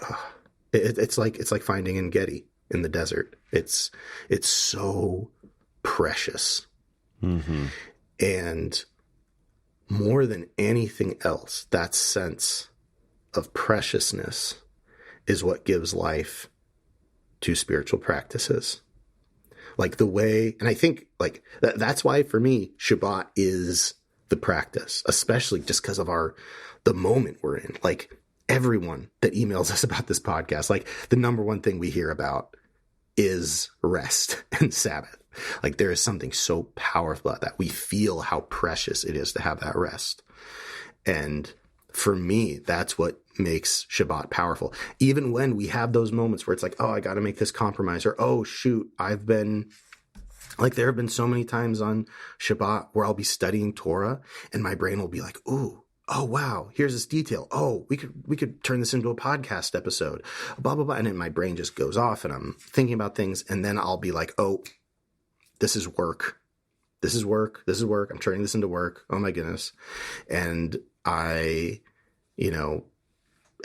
it's like finding Engedi in the desert. It's so precious. Mm-hmm. And more than anything else, that sense of preciousness is what gives life to spiritual practices. Like the way, and I think like that's why for me, Shabbat is the practice, especially just because of the moment we're in. Like everyone that emails us about this podcast, like the number one thing we hear about is rest and Sabbath. Like there is something so powerful about that. We feel how precious it is to have that rest. And for me, that's what makes Shabbat powerful. Even when we have those moments where it's like, oh, I got to make this compromise, or, oh, shoot, there have been so many times on Shabbat where I'll be studying Torah and my brain will be like, ooh, oh, wow, here's this detail. Oh, we could turn this into a podcast episode, blah, blah, blah. And then my brain just goes off and I'm thinking about things. And then I'll be like, oh, this is work. This is work. This is work. I'm turning this into work. Oh my goodness. And I,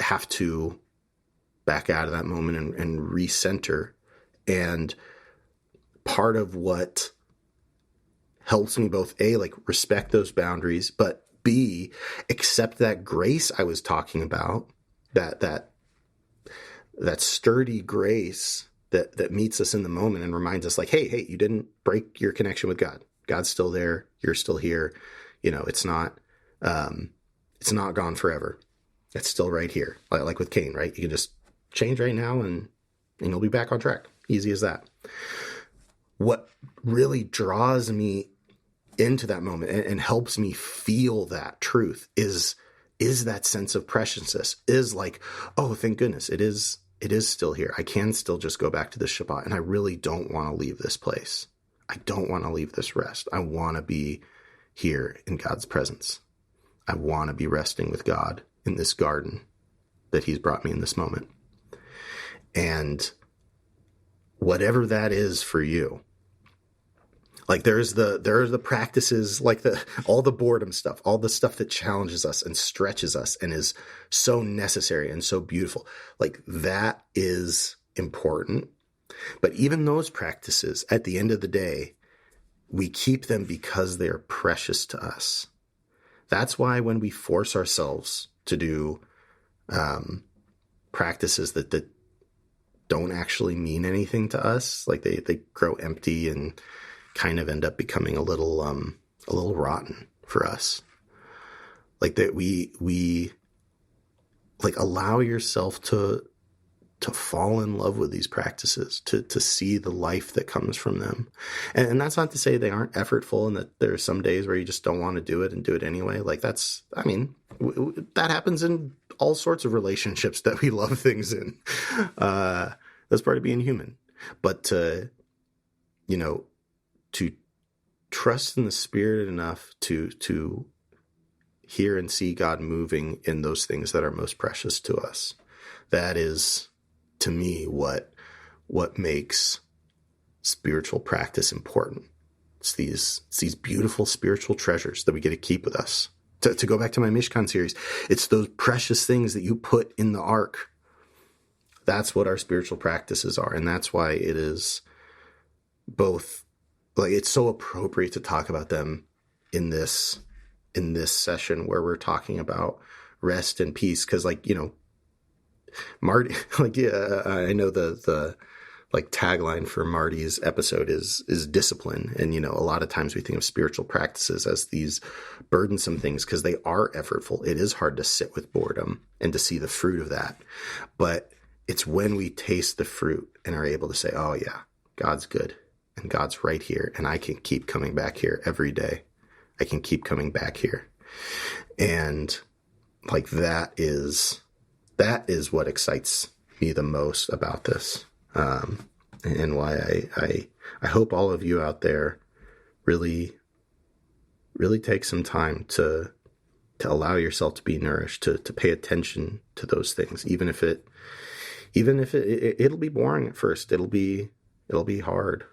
have to back out of that moment and recenter. And part of what helps me both A, like respect those boundaries, but B, accept that grace I was talking about, that sturdy grace that meets us in the moment and reminds us like, hey, you didn't break your connection with God. God's still there. You're still here. It's not gone forever. It's still right here. Like with Cain, right? You can just change right now and you'll be back on track. Easy as that. What really draws me into that moment and helps me feel that truth is that sense of preciousness, is like, oh, thank goodness it is still here. I can still just go back to this Shabbat, and I really don't want to leave this place. I don't want to leave this rest. I want to be here in God's presence. I want to be resting with God in this garden that he's brought me in this moment. And whatever that is for you, like there's the practices, like all the boredom stuff, all the stuff that challenges us and stretches us and is so necessary and so beautiful. Like that is important. But even those practices, at the end of the day, we keep them because they are precious to us. That's why when we force ourselves to do practices that don't actually mean anything to us, like they grow empty and kind of end up becoming a little rotten for us. Like that we like allow yourself to fall in love with these practices, to see the life that comes from them. And that's not to say they aren't effortful and that there are some days where you just don't want to do it and do it anyway. Like that happens in all sorts of relationships that we love things in. That's part of being human. But to trust in the Spirit enough to hear and see God moving in those things that are most precious to us. That is, to me, what makes spiritual practice important. It's these beautiful spiritual treasures that we get to keep with us. To go back to my Mishkan series, it's those precious things that you put in the ark. That's what our spiritual practices are. And that's why it is both, like, it's so appropriate to talk about them in this session where we're talking about rest and peace. Cause Marty, I know the tagline for Marty's episode is discipline. And, a lot of times we think of spiritual practices as these burdensome things because they are effortful. It is hard to sit with boredom and to see the fruit of that. But it's when we taste the fruit and are able to say, oh yeah, God's good and God's right here. And I can keep coming back here every day. I can keep coming back here. And that is what excites me the most about this. And why I hope all of you out there really, really take some time to allow yourself to be nourished, to pay attention to those things, even if it'll be boring at first, it'll be hard.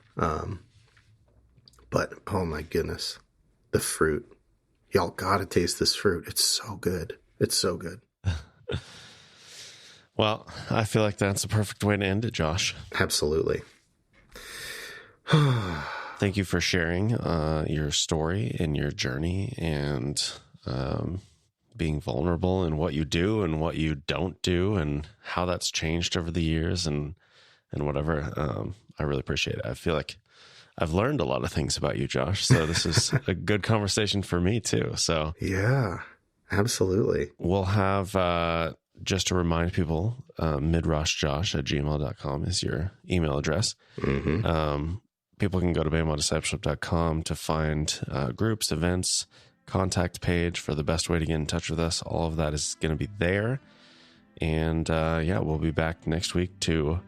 But oh my goodness, the fruit, y'all gotta taste this fruit. It's so good. It's so good. Well, I feel like that's a perfect way to end it, Josh. Absolutely. Thank you for sharing your story and your journey and being vulnerable in what you do and what you don't do and how that's changed over the years and whatever. I really appreciate it. I feel like I've learned a lot of things about you, Josh. So this is a good conversation for me too. So yeah, absolutely. We'll have, just to remind people, midroshjosh@gmail.com is your email address. Mm-hmm. People can go to BEMAdiscipleship.com to find groups, events, contact page for the best way to get in touch with us. All of that is going to be there. And we'll be back next week to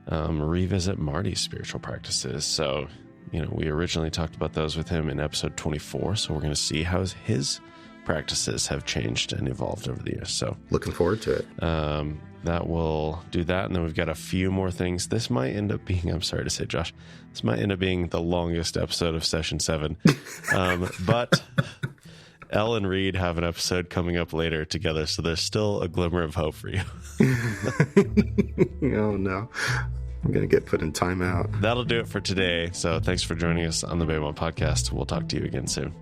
revisit Marty's spiritual practices. So, we originally talked about those with him in episode 24. So we're going to see how his practices have changed and evolved over the years. So looking forward to it. That will do that. And then we've got a few more things. This might end up being, I'm sorry to say, Josh, this might end up being the longest episode of session 7. But Elle and Reed have an episode coming up later together. So there's still a glimmer of hope for you. Oh no. I'm going to get put in timeout. That'll do it for today. So thanks for joining us on the Baymont podcast. We'll talk to you again soon.